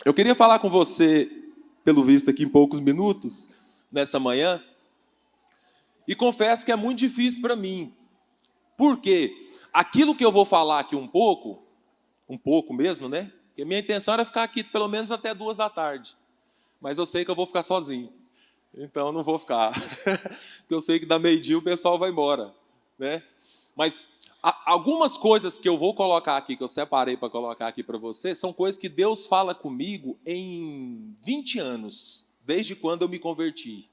Eu queria falar com você, pelo visto aqui em poucos minutos, nessa manhã, e confesso que é muito difícil para mim. Por quê? Aquilo que eu vou falar aqui um pouco mesmo, né? Porque minha intenção era ficar aqui pelo menos até 2 da tarde. Mas eu sei que eu vou ficar sozinho. Então eu não vou ficar. Porque eu sei que da meio-dia o pessoal vai embora, né? Mas algumas coisas que eu vou colocar aqui, que eu separei para colocar aqui para você, são coisas que Deus fala comigo em 20 anos, desde quando eu me converti.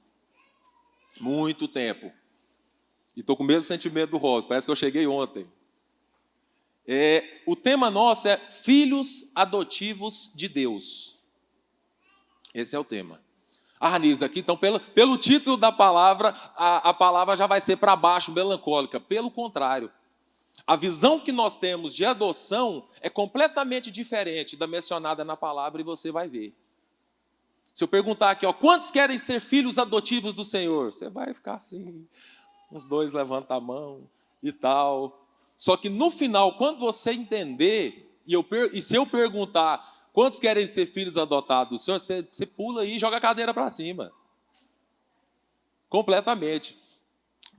Muito tempo. E estou com o mesmo sentimento do Rosa, parece que eu cheguei ontem. O tema nosso é Filhos Adotivos de Deus. Esse é o tema. Nisa, aqui, então, pelo título da palavra, a palavra já vai ser para baixo, melancólica. Pelo contrário, a visão que nós temos de adoção é completamente diferente da mencionada na palavra e você vai ver. Se eu perguntar aqui, quantos querem ser filhos adotivos do Senhor? Você vai ficar assim, uns 2 levantam a mão e tal. Só que no final, quando você entender, e se eu perguntar quantos querem ser filhos adotados do Senhor, você pula aí e joga a cadeira para cima. Completamente.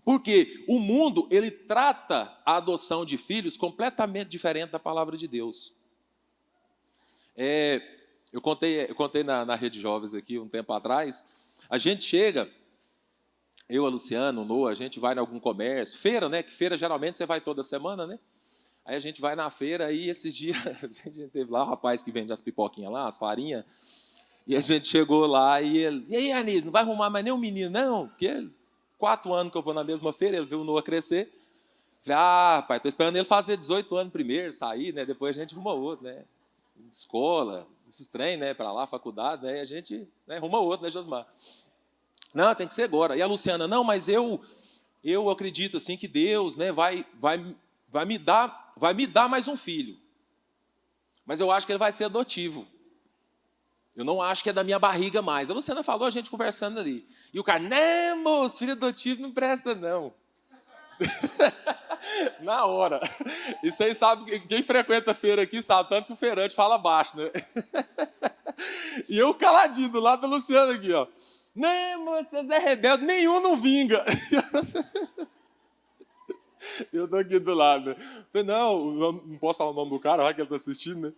Porque o mundo, ele trata a adoção de filhos completamente diferente da palavra de Deus. Eu contei na Rede Jovens aqui um tempo atrás, a gente chega, eu, a Luciana, o Noah, a gente vai em algum comércio, feira, né? Que feira geralmente você vai toda semana, né? Aí a gente vai na feira e esses dias, a gente teve lá o rapaz que vende as pipoquinhas lá, as farinhas, e a gente chegou lá e ele, e aí, Anísio, não vai arrumar mais nenhum menino, não? Porque 4 anos que eu vou na mesma feira, ele viu o Noah crescer. Falei, pai, estou esperando ele fazer 18 anos primeiro, sair, né? Depois a gente arruma outro, né? Escola, esses trem, né? Para lá, faculdade, né? E a gente, né, arruma outro, né, Josmar? Não, tem que ser agora. E a Luciana, não, mas eu acredito assim que Deus, né, vai me dar mais um filho. Mas eu acho que ele vai ser adotivo. Eu não acho que é da minha barriga mais. A Luciana falou, a gente conversando ali. E o cara, não, moço, filho adotivo não presta, não. Na hora. E vocês sabem, quem frequenta a feira aqui sabe, tanto que o feirante fala baixo, né? E eu caladinho do lado da Luciana aqui, ó. Não, vocês é rebelde, nenhum não vinga. Eu tô aqui do lado, né? Falei, não posso falar o nome do cara, vai que ele tá assistindo, né?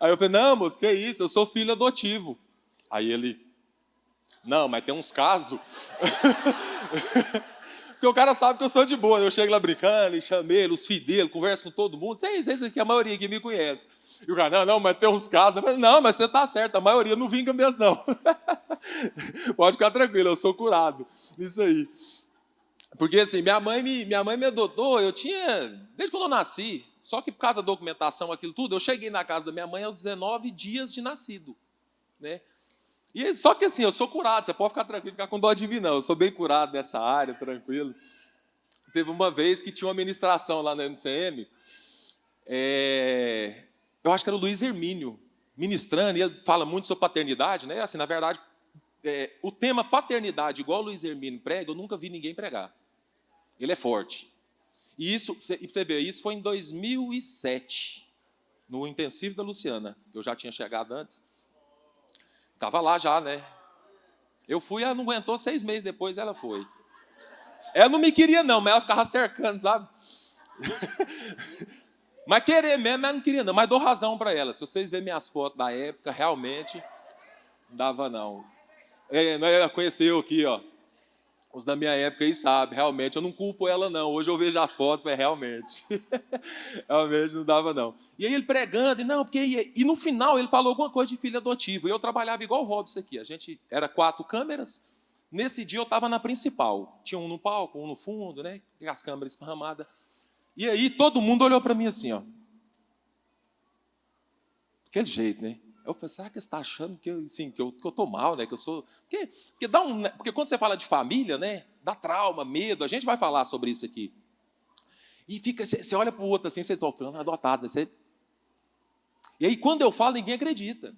Aí eu falei, não, moço, que isso? Eu sou filho adotivo. Aí ele, não, mas tem uns casos. Porque o cara sabe que eu sou de boa. Eu chego lá brincando, chamei ele, os filhos dele, converso com todo mundo. Isso aqui, a maioria aqui me conhece. E o cara, não, mas tem uns casos. Eu falei, não, mas você tá certo, a maioria não vinga mesmo, não. Pode ficar tranquilo, eu sou curado. Isso aí. Porque assim, minha mãe me adotou, desde quando eu nasci, só que por causa da documentação, aquilo tudo, eu cheguei na casa da minha mãe aos 19 dias de nascido, né? Só que assim, eu sou curado, você pode ficar tranquilo, ficar com dó de mim não, eu sou bem curado nessa área, tranquilo. Teve uma vez que tinha uma ministração lá na MCM, eu acho que era o Luiz Hermínio, ministrando, e ele fala muito sobre paternidade, né? Assim, na verdade, o tema paternidade, igual o Luiz Hermínio prega, eu nunca vi ninguém pregar. Ele é forte. E para você ver, isso foi em 2007, no intensivo da Luciana. Eu já tinha chegado antes. Estava lá já, né? Eu fui, ela não aguentou, 6 meses depois ela foi. Ela não me queria não, mas ela ficava cercando, sabe? Mas querer mesmo, ela não queria não. Mas dou razão para ela. Se vocês verem minhas fotos da época, realmente, não dava não. Ela conheceu aqui, ó. Os da minha época aí sabem, realmente, eu não culpo ela não. Hoje eu vejo as fotos, mas realmente. Realmente não dava não. E aí ele pregando, e no final ele falou alguma coisa de filho adotivo. E eu trabalhava igual o Robson aqui. A gente era 4 câmeras. Nesse dia eu estava na principal. Tinha um no palco, um no fundo, né? Com as câmeras esparramadas. E aí todo mundo olhou para mim assim, ó. Daquele jeito, né? Eu falei, será que você está achando que eu tô mal, né? Que eu sou. Porque quando você fala de família, né? Dá trauma, medo. A gente vai falar sobre isso aqui. E você olha para o outro assim, vocês estão falando adotado, né? E aí, quando eu falo, ninguém acredita.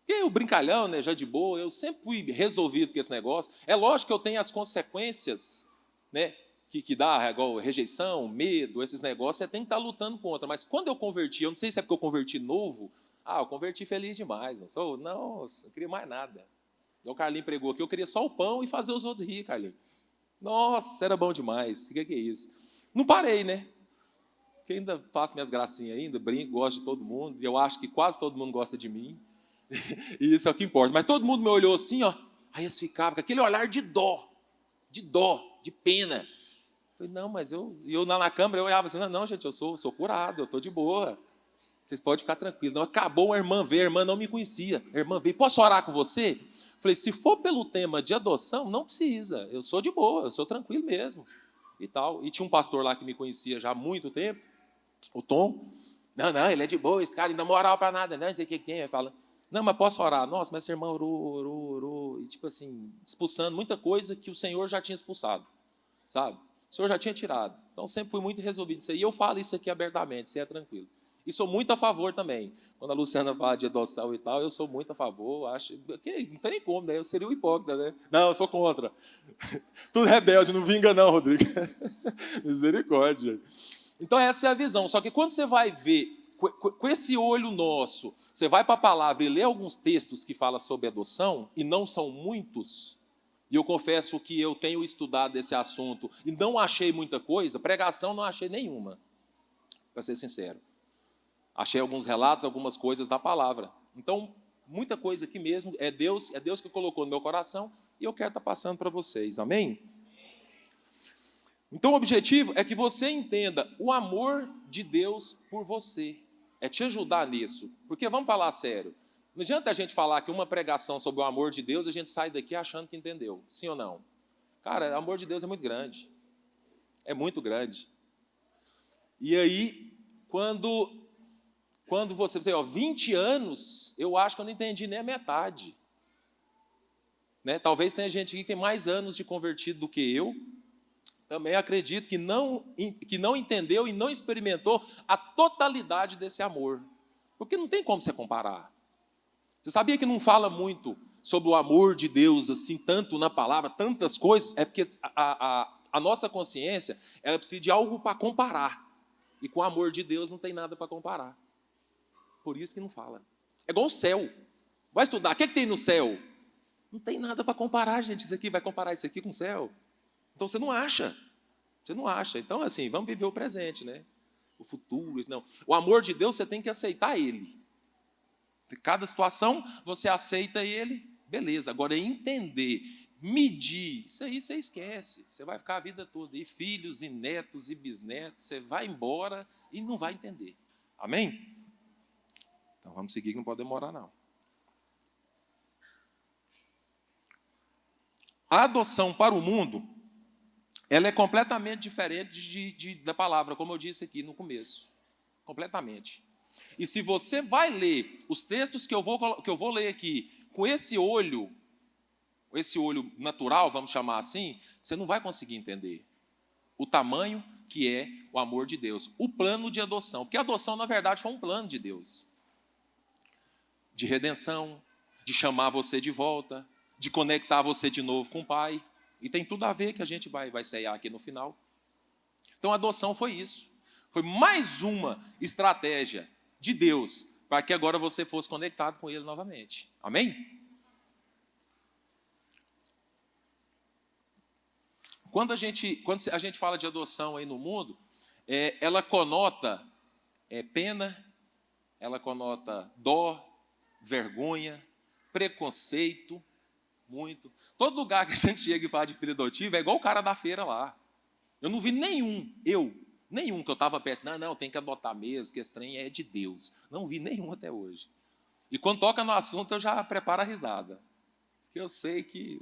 Porque o brincalhão, né? Já de boa, eu sempre fui resolvido com esse negócio. É lógico que eu tenho as consequências, né? Que dá, igual rejeição, medo, esses negócios, você tem que estar lutando contra. Mas quando eu converti, eu não sei se é porque eu converti novo, Eu converti feliz demais. Não queria mais nada. O Carlinhos pregou aqui, eu queria só o pão e fazer os outros rir, Carlinhos. Nossa, era bom demais. O que é isso? Não parei, né? Porque ainda faço minhas gracinhas ainda, brinco, gosto de todo mundo. E eu acho que quase todo mundo gosta de mim. E isso é o que importa. Mas todo mundo me olhou assim, ó. Aí eles ficavam com aquele olhar de dó, de pena. Eu falei, não, mas eu lá na câmera, eu olhava assim, não, gente, eu sou curado, eu estou de boa. Vocês podem ficar tranquilos. Não, acabou, a irmã veio, a irmã não me conhecia. A irmã veio, posso orar com você? Eu falei, se for pelo tema de adoção, não precisa. Eu sou de boa, eu sou tranquilo mesmo. E tal. E tinha um pastor lá que me conhecia já há muito tempo, o Tom. Não, ele é de boa, esse cara não dá moral para nada, não sei o que tem. Ele fala, não, mas posso orar? Nossa, mas essa irmã orou. E tipo assim, expulsando muita coisa que o Senhor já tinha expulsado, sabe? O Senhor já tinha tirado. Então sempre fui muito resolvido isso aí. E eu falo isso aqui abertamente, você é tranquilo. E sou muito a favor também. Quando a Luciana fala de adoção e tal, eu sou muito a favor. Acho que não tem nem como, né? Eu seria um hipócrita, né? Não, eu sou contra. Tudo rebelde, não vinga não, Rodrigo. Misericórdia. Então essa é a visão. Só que quando você vai ver, com esse olho nosso, você vai para a palavra e lê alguns textos que falam sobre adoção, e não são muitos, e eu confesso que eu tenho estudado esse assunto e não achei muita coisa, pregação não achei nenhuma, para ser sincero. Achei alguns relatos, algumas coisas da palavra. Então, muita coisa aqui mesmo, é Deus que colocou no meu coração, e eu quero estar passando para vocês, amém? Então, o objetivo é que você entenda o amor de Deus por você, é te ajudar nisso, porque vamos falar sério, não adianta a gente falar que uma pregação sobre o amor de Deus, a gente sai daqui achando que entendeu, sim ou não? Cara, o amor de Deus é muito grande, e aí, quando você diz, 20 anos, eu acho que eu não entendi nem a metade. Né? Talvez tenha gente aqui que tem mais anos de convertido do que eu. Também acredito que não entendeu e não experimentou a totalidade desse amor. Porque não tem como você comparar. Você sabia que não fala muito sobre o amor de Deus, assim, tanto na palavra, tantas coisas? É porque a nossa consciência, ela precisa de algo para comparar. E com o amor de Deus não tem nada para comparar. Por isso que não fala. É igual o céu. Vai estudar. O que tem no céu? Não tem nada para comparar, gente. Isso aqui vai comparar isso aqui com o céu. Então você não acha. Você não acha. Então, assim, vamos viver o presente, né? O futuro. Não. O amor de Deus, você tem que aceitar ele. Em cada situação, você aceita ele, beleza. Agora, entender, medir, isso aí você esquece. Você vai ficar a vida toda. E filhos, e netos, e bisnetos. Você vai embora e não vai entender. Amém? Então, vamos seguir, que não pode demorar, não. A adoção para o mundo, ela é completamente diferente da palavra, como eu disse aqui no começo. Completamente. E se você vai ler os textos que eu vou ler aqui, com esse olho natural, vamos chamar assim, você não vai conseguir entender o tamanho que é o amor de Deus. O plano de adoção. Porque a adoção, na verdade, foi um plano de Deus. De redenção, de chamar você de volta, de conectar você de novo com o Pai. E tem tudo a ver que a gente vai ceiar aqui no final. Então, a adoção foi isso. Foi mais uma estratégia de Deus para que agora você fosse conectado com Ele novamente. Amém? Quando a gente fala de adoção aí no mundo, ela conota pena, ela conota dó, vergonha, preconceito, muito. Todo lugar que a gente chega e fala de filho adotivo é igual o cara da feira lá. Eu não vi nenhum que eu estava pensando, não, tem que adotar mesmo, que esse trem é de Deus. Não vi nenhum até hoje. E quando toca no assunto, eu já preparo a risada. Porque eu sei que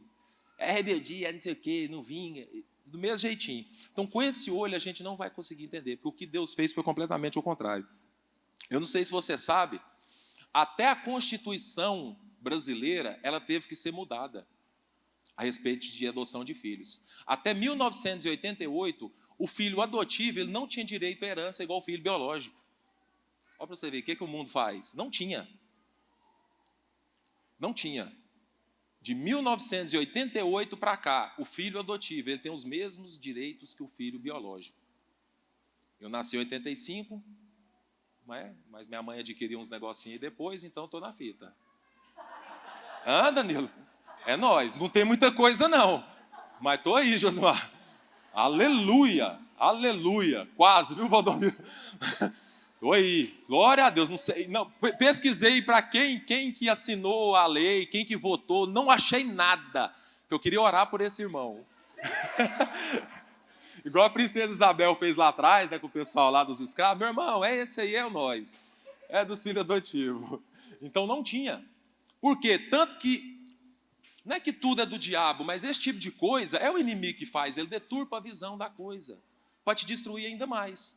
é rebeldia, é não sei o quê, não vinha, do mesmo jeitinho. Então, com esse olho, a gente não vai conseguir entender, porque o que Deus fez foi completamente o contrário. Eu não sei se você sabe, até a Constituição brasileira, ela teve que ser mudada a respeito de adoção de filhos. Até 1988, o filho adotivo ele não tinha direito à herança igual o filho biológico. Olha para você ver, o que o mundo faz? Não tinha. Não tinha. De 1988 para cá, o filho adotivo ele tem os mesmos direitos que o filho biológico. Eu nasci em 85, mas minha mãe adquiriu uns negocinhos aí depois, então estou na fita. Danilo? É nóis. Não tem muita coisa, não. Mas estou aí, Josimar. Aleluia. Aleluia. Quase, viu, Valdomiro? Estou aí. Glória a Deus. Não sei. Não, pesquisei para quem que assinou a lei, quem que votou. Não achei nada. Eu queria orar por esse irmão. Igual a princesa Isabel fez lá atrás, né, com o pessoal lá dos escravos. Meu irmão, esse aí é o nós. É dos filhos adotivos. Então não tinha. Por quê? Tanto que, não é que tudo é do diabo, mas esse tipo de coisa é o inimigo que faz. Ele deturpa a visão da coisa, para te destruir ainda mais.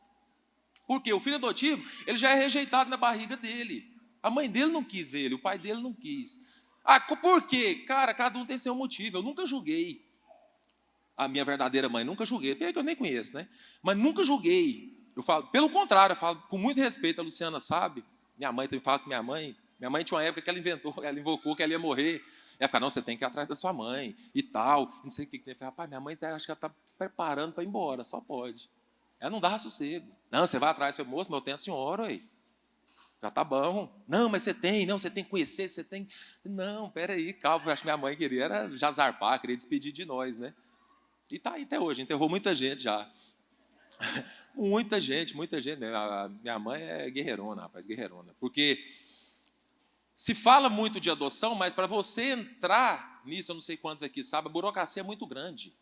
Por quê? O filho adotivo, ele já é rejeitado na barriga dele. A mãe dele não quis ele, o pai dele não quis. Por quê? Cara, cada um tem seu motivo. Eu nunca julguei a minha verdadeira mãe, nunca julguei, porque eu nem conheço, né? Mas nunca julguei. Eu falo, pelo contrário, eu falo com muito respeito, a Luciana sabe. Minha mãe também fala com minha mãe tinha uma época que ela invocou que ela ia morrer. Ela fala, não, você tem que ir atrás da sua mãe e tal. Não sei o que. Eu falei, rapaz, minha mãe acho que ela está preparando para ir embora, só pode. Ela não dava sossego. Não, você vai atrás. Eu falei, moço, mas eu tenho a senhora, aí. Já tá bom. Não, mas você tem que conhecer, você tem. Não, peraí, calma. Acho que minha mãe queria era já zarpar, queria despedir de nós, né? E está aí até hoje, enterrou muita gente já. muita gente. Né? A minha mãe é guerreirona, rapaz, guerreirona. Porque se fala muito de adoção, mas para você entrar nisso, eu não sei quantos aqui sabem, a burocracia é muito grande.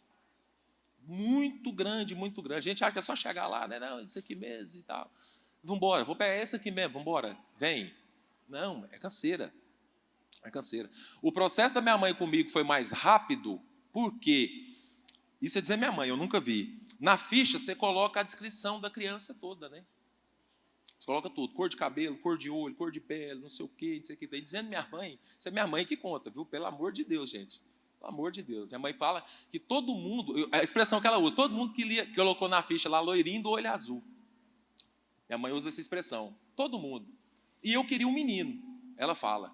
Muito grande, muito grande. A gente acha que é só chegar lá, né? Não, isso aqui mesmo e tal. Vamos embora, vou pegar esse aqui mesmo, vamos embora. Vem. Não, é canseira. É canseira. O processo da minha mãe comigo foi mais rápido, porque... Isso é dizer minha mãe, eu nunca vi. Na ficha, você coloca a descrição da criança toda, né? Você coloca tudo, cor de cabelo, cor de olho, cor de pele, não sei o quê, não sei o quê. Dizendo minha mãe, isso é minha mãe que conta, viu? Pelo amor de Deus, gente. Pelo amor de Deus. Minha mãe fala que todo mundo, a expressão que ela usa, todo mundo que colocou na ficha lá, loirinho do olho azul. Minha mãe usa essa expressão. Todo mundo. E eu queria um menino, ela fala.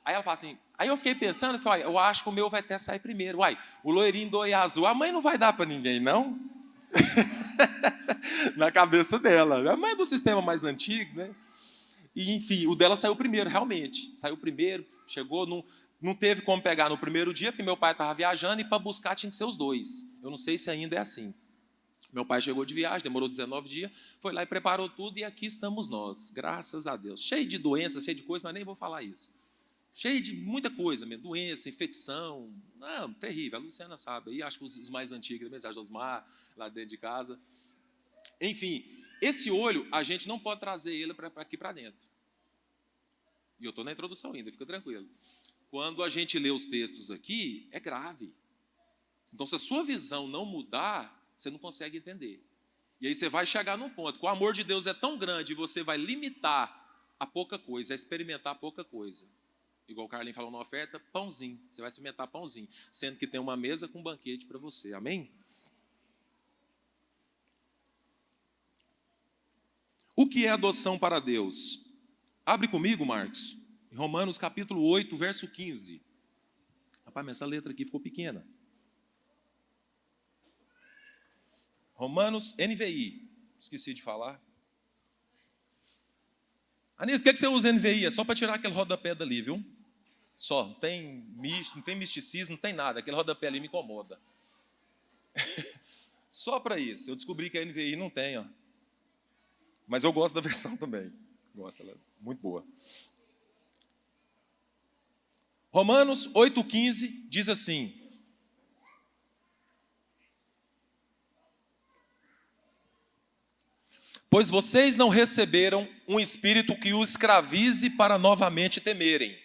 Aí ela fala assim, aí eu fiquei pensando, eu acho que o meu vai até sair primeiro. O loirinho do olho azul, a mãe não vai dar para ninguém, não? Na cabeça dela. A mãe é do sistema mais antigo, né? E, enfim, o dela saiu primeiro, realmente. Saiu primeiro, chegou, não teve como pegar no primeiro dia, porque meu pai estava viajando, e para buscar tinha que ser os dois. Eu não sei se ainda é assim. Meu pai chegou de viagem, demorou 19 dias, foi lá e preparou tudo, e aqui estamos nós, graças a Deus. Cheio de doenças, cheio de coisas, mas nem vou falar isso. Cheio de muita coisa, doença, infecção, não, terrível, a Luciana sabe, aí acho que os mais antigos, mesmo, a Josmar, lá dentro de casa. Enfim, esse olho, a gente não pode trazer ele para aqui para dentro. E eu estou na introdução ainda, fica tranquilo. Quando a gente lê os textos aqui, é grave. Então, se a sua visão não mudar, você não consegue entender. E aí você vai chegar num ponto, que o amor de Deus é tão grande, e você vai limitar a pouca coisa, a experimentar pouca coisa. Igual o Carlinhos falou na oferta, pãozinho. Você vai experimentar pãozinho, sendo que tem uma mesa com um banquete para você. Amém? O que é adoção para Deus? Abre comigo, Marcos, em Romanos capítulo 8, verso 15. Rapaz, mas essa letra aqui ficou pequena. Romanos, NVI. Esqueci de falar. Anísio, por que você usa NVI? É só para tirar aquele rodapé dali, viu? Só, não tem misticismo, não tem nada. Aquele rodapé ali me incomoda. Só para isso. Eu descobri que a NVI não tem, ó. Mas eu gosto da versão também. Gosto, ela é muito boa. Romanos 8,15 diz assim: pois vocês não receberam um espírito que os escravize para novamente temerem,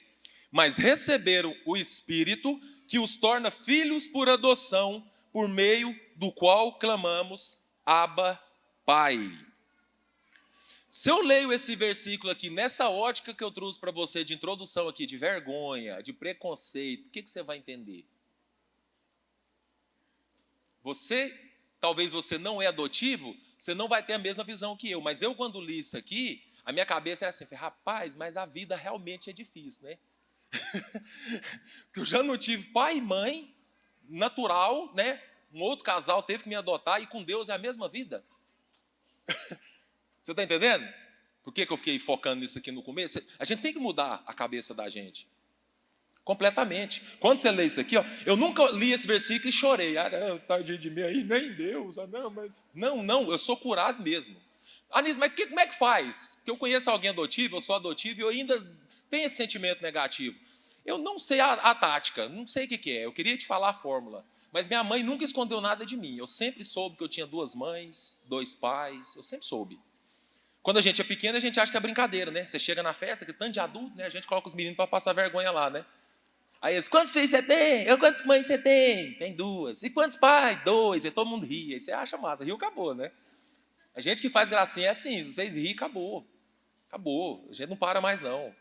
mas receberam o Espírito que os torna filhos por adoção, por meio do qual clamamos, Abba, Pai. Se eu leio esse versículo aqui, nessa ótica que eu trouxe para você de introdução aqui, de vergonha, de preconceito, o que você vai entender? Talvez você não é adotivo, você não vai ter a mesma visão que eu, mas eu quando li isso aqui, a minha cabeça era assim, rapaz, mas a vida realmente é difícil, né? Porque eu já não tive pai e mãe, natural, né? Um outro casal teve que me adotar e com Deus é a mesma vida. Você está entendendo? Por que eu fiquei focando nisso aqui no começo? A gente tem que mudar a cabeça da gente. Completamente. Quando você lê isso aqui, ó, eu nunca li esse versículo e chorei. Tadinho de mim aí, nem Deus. Não, eu sou curado mesmo. Anísio, mas como é que faz? Porque eu conheço alguém adotivo, eu sou adotivo e eu ainda tenho esse sentimento negativo. Eu não sei a tática, não sei o que é. Eu queria te falar a fórmula. Mas minha mãe nunca escondeu nada de mim. Eu sempre soube que eu tinha 2 mães, 2 pais. Eu sempre soube. Quando a gente é pequeno, a gente acha que é brincadeira, né? Você chega na festa, que tanto de adulto, né? A gente coloca os meninos para passar vergonha lá, né? Aí eles, quantos filhos você tem? Quantas mães você tem? Tem 2. E quantos pais? 2. E todo mundo ri. Aí você acha massa. Riu, acabou, né? A gente que faz gracinha é assim. Se vocês rirem, acabou. Acabou. A gente não para mais, não.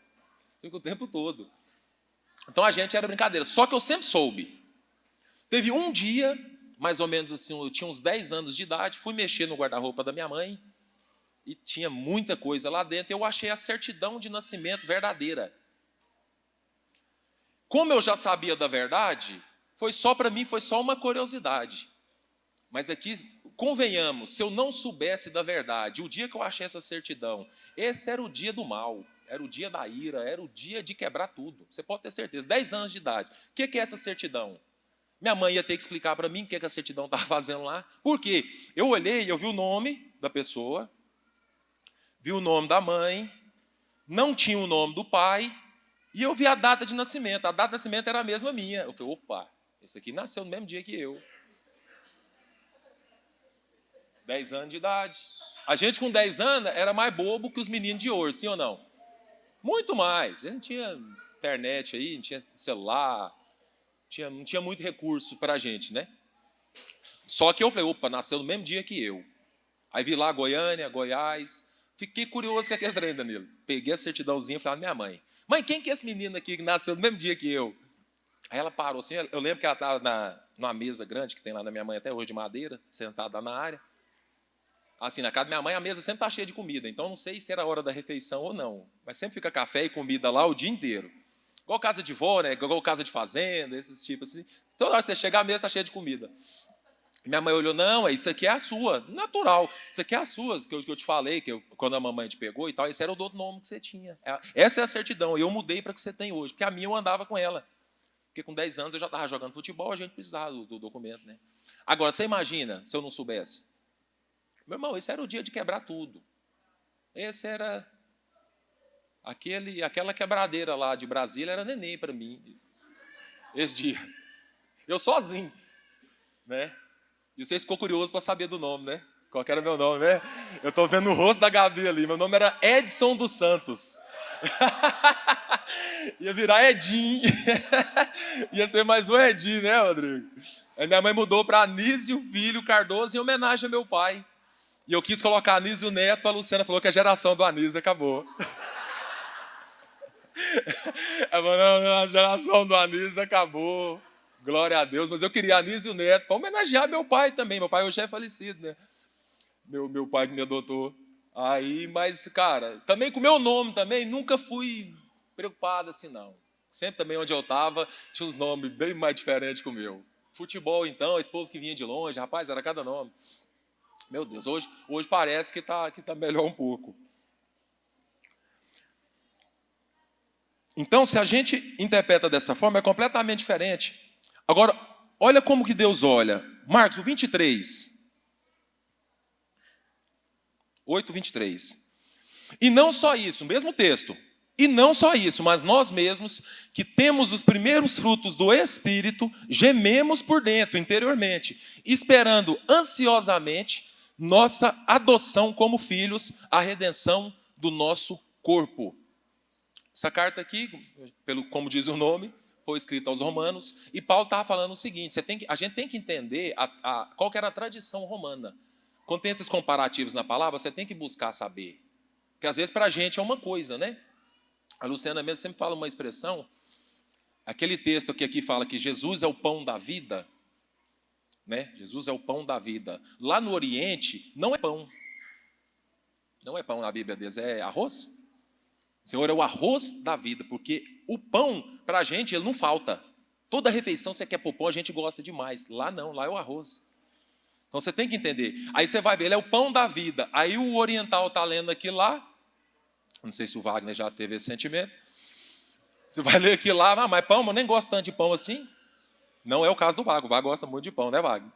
Fica o tempo todo. Então a gente era brincadeira. Só que eu sempre soube. Teve um dia, mais ou menos assim, eu tinha uns 10 anos de idade, fui mexer no guarda-roupa da minha mãe e tinha muita coisa lá dentro. Eu achei a certidão de nascimento verdadeira. Como eu já sabia da verdade, para mim foi só uma curiosidade. Mas aqui, convenhamos, se eu não soubesse da verdade, o dia que eu achei essa certidão, esse era o dia do mal, era o dia da ira, era o dia de quebrar tudo. Você pode ter certeza, 10 anos de idade. O que é essa certidão? Minha mãe ia ter que explicar para mim o que a certidão estava fazendo lá. Por quê? Eu olhei, eu vi o nome da pessoa, vi o nome da mãe, não tinha o nome do pai, e eu vi a data de nascimento. A data de nascimento era a mesma minha. Eu falei, opa, esse aqui nasceu no mesmo dia que eu. 10 anos de idade. A gente com 10 anos era mais bobo que os meninos de hoje, sim ou não? Muito mais. A gente tinha internet aí, não tinha celular, não tinha muito recurso para a gente, né? Só que eu falei, opa, nasceu no mesmo dia que eu. Aí vi lá Goiânia, Goiás. Fiquei curioso com aquele trem, Danilo. Peguei a certidãozinha e falei à minha mãe, mãe, quem que é esse menino aqui que nasceu no mesmo dia que eu? Aí ela parou assim, eu lembro que ela estava numa mesa grande que tem lá na minha mãe até hoje de madeira, sentada na área. Assim, na casa da minha mãe a mesa sempre está cheia de comida, então não sei se era a hora da refeição ou não. Mas sempre fica café e comida lá o dia inteiro. Igual casa de vó, né? Igual casa de fazenda, esses tipos assim. Toda hora que você chegar, a mesa está cheia de comida. Minha mãe olhou, não, isso aqui é a sua, natural. Isso aqui é a sua, que eu te falei, quando a mamãe te pegou e tal, esse era o outro nome que você tinha. Essa é a certidão, e eu mudei para a que você tem hoje, porque a minha eu andava com ela. Porque com 10 anos eu já estava jogando futebol, a gente precisava do documento, né? Agora, você imagina, se eu não soubesse. Meu irmão, esse era o dia de quebrar tudo. Esse era... Aquela quebradeira lá de Brasília era neném para mim. Esse dia. Eu sozinho, né? E vocês ficou curiosos para saber do nome, né? Qual que era meu nome, né? Eu estou vendo o rosto da Gabi ali. Meu nome era Edson dos Santos. Ia virar Edim. Ia ser mais um Edim, né, Rodrigo? Aí minha mãe mudou para Anísio Filho Cardoso em homenagem ao meu pai. E eu quis colocar Anísio Neto, a Luciana falou que a geração do Anísio acabou. Ela falou, não, a geração do Anísio acabou. Glória a Deus. Mas eu queria Anísio Neto para homenagear meu pai também. Meu pai hoje é falecido, né? Meu pai que me adotou. Aí, mas, cara, também com o meu nome também, nunca fui preocupado assim, não. Sempre também onde eu estava, tinha uns nomes bem mais diferentes que o meu. Futebol, então, esse povo que vinha de longe, rapaz, era cada nome. Meu Deus, hoje parece que tá melhor um pouco. Então, se a gente interpreta dessa forma, é completamente diferente. Agora, olha como que Deus olha. Marcos, o 23. 8, 23. E não só isso, mesmo texto. E não só isso, mas nós mesmos, que temos os primeiros frutos do Espírito, gememos por dentro, interiormente, esperando ansiosamente nossa adoção como filhos, a redenção do nosso corpo. Essa carta aqui, como diz o nome, foi escrita aos Romanos, e Paulo estava falando o seguinte, a gente tem que entender qual que era a tradição romana. Quando tem esses comparativos na palavra, você tem que buscar saber. Porque às vezes para a gente é uma coisa, né? A Luciana mesmo sempre fala uma expressão, aquele texto que aqui fala que Jesus é o pão da vida, né? Jesus é o pão da vida. Lá no Oriente, não é pão. Não é pão na Bíblia deles, é arroz. O Senhor é o arroz da vida, porque o pão, para a gente, ele não falta. Toda refeição, você quer pôr pão, a gente gosta demais. Lá não, lá é o arroz. Então você tem que entender. Aí você vai ver, ele é o pão da vida. Aí o oriental está lendo aqui lá, Não sei se o Wagner já teve esse sentimento. Você vai ler aqui lá, mas pão, eu nem gosto tanto de pão assim. Não é o caso do Wagner. O Wagner gosta muito de pão, né, Wagner?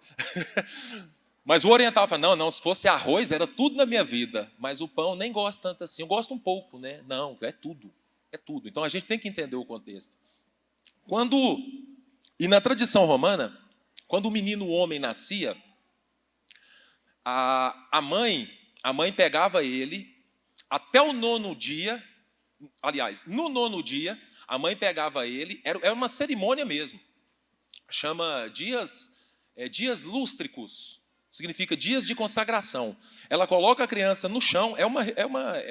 Mas o oriental fala, não, se fosse arroz, era tudo na minha vida. Mas o pão nem gosto tanto assim. Eu gosto um pouco, né? Não, é tudo. É tudo. Então a gente tem que entender o contexto. E na tradição romana, quando o menino homem nascia, a mãe pegava ele até o 9º dia. Aliás, no 9º dia, a mãe pegava ele, era uma cerimônia mesmo. Chama dias lústricos, significa dias de consagração. Ela coloca a criança no chão, é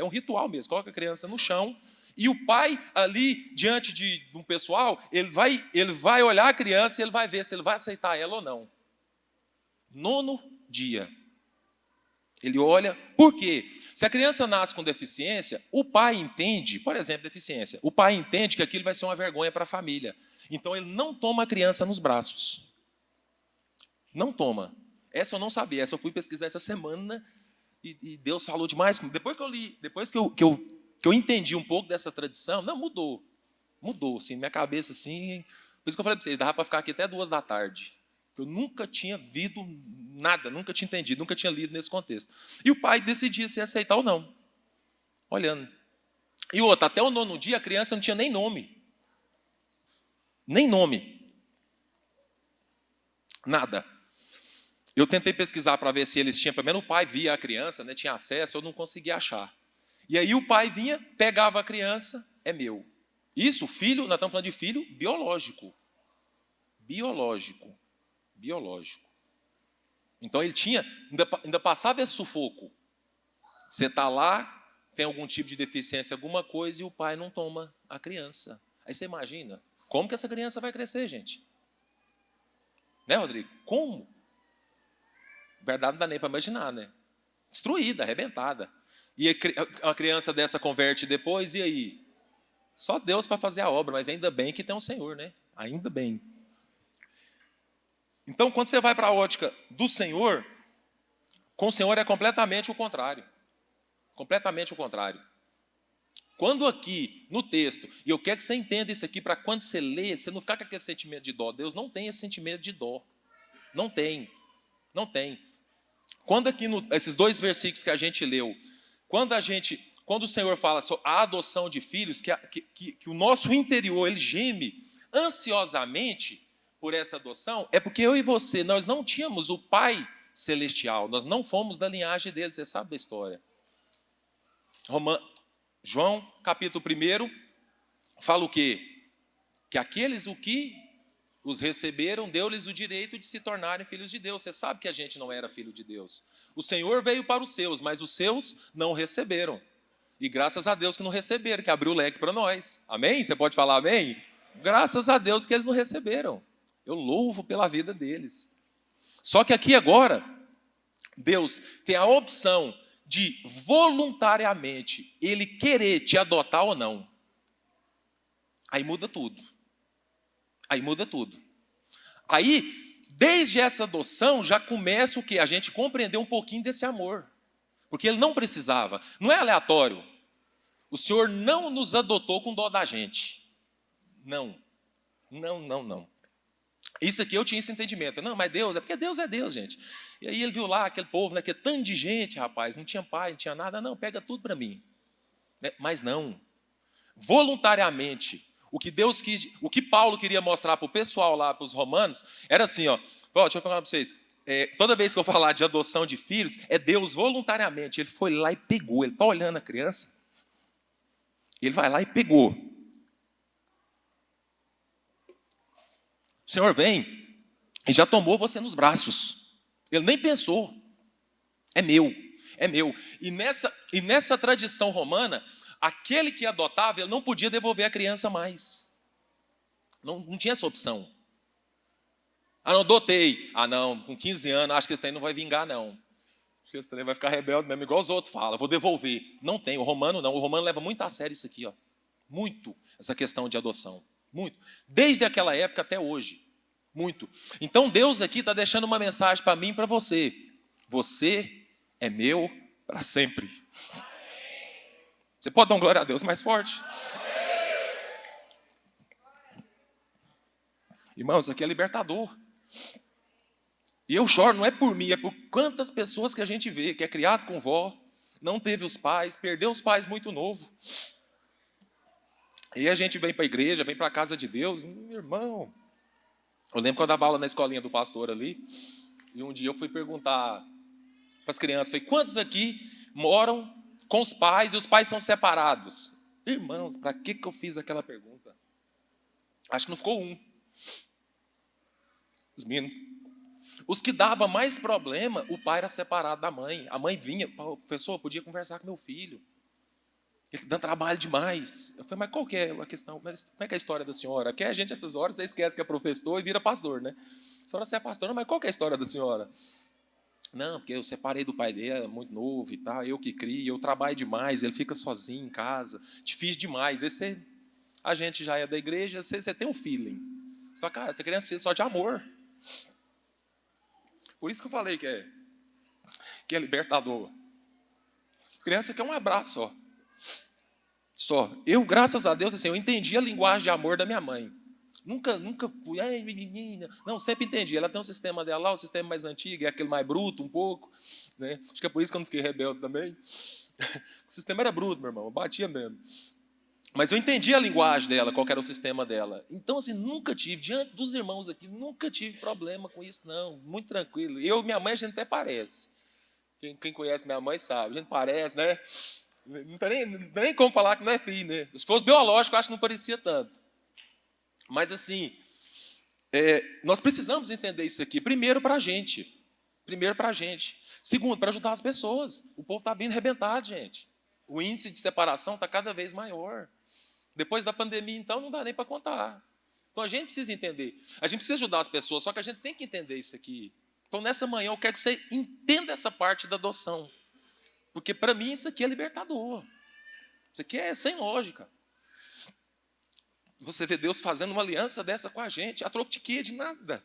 um ritual mesmo, coloca a criança no chão, e o pai ali, diante de um pessoal, ele vai olhar a criança e ele vai ver se ele vai aceitar ela ou não. 9º dia. Ele olha, por quê? Se a criança nasce com deficiência, o pai entende, por exemplo, deficiência, o pai entende que aquilo vai ser uma vergonha para a família. Então ele não toma a criança nos braços. Não toma. Essa eu não sabia, essa eu fui pesquisar essa semana e Deus falou demais comigo. Depois que eu li, depois que eu entendi um pouco dessa tradição, não, mudou. Mudou, assim, minha cabeça, assim. Por isso que eu falei para vocês, dava para ficar aqui até 2 da tarde. Eu nunca tinha visto nada, nunca tinha entendido, nunca tinha lido nesse contexto. E o pai decidia se aceitar ou não. Olhando. E outra, até o 9º dia a criança não tinha nem nome. Nem nome. Nada. Eu tentei pesquisar para ver se eles tinham, pelo menos o pai via a criança, né, tinha acesso, eu não conseguia achar. E aí o pai vinha, pegava a criança, é meu. Isso, filho, nós estamos falando de filho biológico. Biológico. Então ele tinha, ainda passava esse sufoco. Você está lá, tem algum tipo de deficiência, alguma coisa, e o pai não toma a criança. Aí você imagina, como que essa criança vai crescer, gente? Né, Rodrigo? Como? Verdade, não dá nem para imaginar, né? Destruída, arrebentada. E a criança dessa converte depois, e aí? Só Deus para fazer a obra, mas ainda bem que tem um Senhor, né? Ainda bem. Então, quando você vai para a ótica do Senhor, com o Senhor é completamente o contrário. Completamente o contrário. Quando aqui, no texto, e eu quero que você entenda isso aqui, para quando você lê, você não ficar com aquele sentimento de dó. Deus não tem esse sentimento de dó. Não tem. Não tem. Quando aqui, esses 2 versículos que a gente leu, quando o Senhor fala sobre a adoção de filhos, que o nosso interior, ele geme ansiosamente por essa adoção, é porque eu e você, nós não tínhamos o Pai Celestial, nós não fomos da linhagem dele, você sabe da história. João, capítulo 1, fala o quê? Que aqueles o que os receberam, deu-lhes o direito de se tornarem filhos de Deus. Você sabe que a gente não era filho de Deus. O Senhor veio para os seus, mas os seus não receberam. E graças a Deus que não receberam, que abriu o leque para nós. Amém? Você pode falar amém? Graças a Deus que eles não receberam. Eu louvo pela vida deles. Só que aqui agora, Deus tem a opção de voluntariamente Ele querer te adotar ou não. Aí muda tudo. Aí muda tudo. Aí, desde essa adoção, já começa o quê? A gente compreender um pouquinho desse amor. Porque Ele não precisava. Não é aleatório. O Senhor não nos adotou com dó da gente. Não. Não. Isso aqui eu tinha esse entendimento. Não, mas Deus, é porque Deus é Deus, gente. E aí ele viu lá aquele povo, né, aquele tanto de gente, rapaz, não tinha pai, não tinha nada. Não, pega tudo para mim. Mas não. Voluntariamente, o que Paulo queria mostrar para o pessoal lá, para os romanos, era assim, ó. Deixa eu falar para vocês. Toda vez que eu falar de adoção de filhos, é Deus voluntariamente. Ele foi lá e pegou. Ele está olhando a criança. Ele vai lá e pegou. O Senhor vem e já tomou você nos braços. Ele nem pensou. É meu. E nessa tradição romana, aquele que adotava, ele não podia devolver a criança mais. Não tinha essa opção. Não, adotei. Não, com 15 anos, acho que esse trem não vai vingar, não. Acho que esse trem vai ficar rebelde mesmo, igual os outros falam. Vou devolver. Não tem, o romano não. O romano leva muito a sério isso aqui, ó. Muito, essa questão de adoção. Muito. Desde aquela época até hoje. Muito. Então Deus aqui está deixando uma mensagem para mim e para você. Você é meu para sempre. Você pode dar um glória a Deus mais forte? Irmãos, isso aqui é libertador. E eu choro, não é por mim, é por quantas pessoas que a gente vê, que é criado com vó, não teve os pais, perdeu os pais muito novo. E a gente vem para a igreja, vem para a casa de Deus, meu irmão. Eu lembro quando eu dava aula na escolinha do pastor ali, e um dia eu fui perguntar para as crianças, falei, quantos aqui moram com os pais e os pais são separados? Irmãos, para que eu fiz aquela pergunta? Acho que não ficou um. Os meninos. Os que dava mais problema, o pai era separado da mãe. A mãe vinha, professor, eu podia conversar com meu filho. Ele dá trabalho demais. Eu falei, mas qual que é a questão? Como é que é a história da senhora? Porque a gente, essas horas, você esquece que é professor e vira pastor, né? A senhora, você é pastor, não, mas qual que é a história da senhora? Não, porque eu separei do pai dele, muito novo e tal, eu que crio, eu trabalho demais, ele fica sozinho em casa, difícil demais. A gente já é da igreja, você tem um feeling. Você fala, cara, essa criança precisa só de amor. Por isso que eu falei que é libertador. Criança quer um abraço só. Só. Eu, graças a Deus, assim, eu entendi a linguagem de amor da minha mãe. Nunca fui, ai, menina. Não, sempre entendi. Ela tem um sistema dela lá, o sistema mais antigo, é aquele mais bruto um pouco. Né? Acho que é por isso que eu não fiquei rebelde também. O sistema era bruto, meu irmão, eu batia mesmo. Mas eu entendi a linguagem dela, qual era o sistema dela. Então, assim, nunca tive, diante dos irmãos aqui, nunca tive problema com isso, não. Muito tranquilo. Eu e minha mãe, a gente até parece. Quem conhece minha mãe sabe. A gente parece, né? Não tem nem como falar que não é filho, né? Se fosse biológico, eu acho que não parecia tanto. Mas, assim, nós precisamos entender isso aqui. Primeiro, para a gente. Segundo, para ajudar as pessoas. O povo está vindo arrebentado, gente. O índice de separação está cada vez maior. Depois da pandemia, então, não dá nem para contar. Então, a gente precisa entender. A gente precisa ajudar as pessoas, só que a gente tem que entender isso aqui. Então, nessa manhã, eu quero que você entenda essa parte da adoção. Porque, para mim, isso aqui é libertador. Isso aqui é sem lógica. Você vê Deus fazendo uma aliança dessa com a gente, a troco de quê? De nada.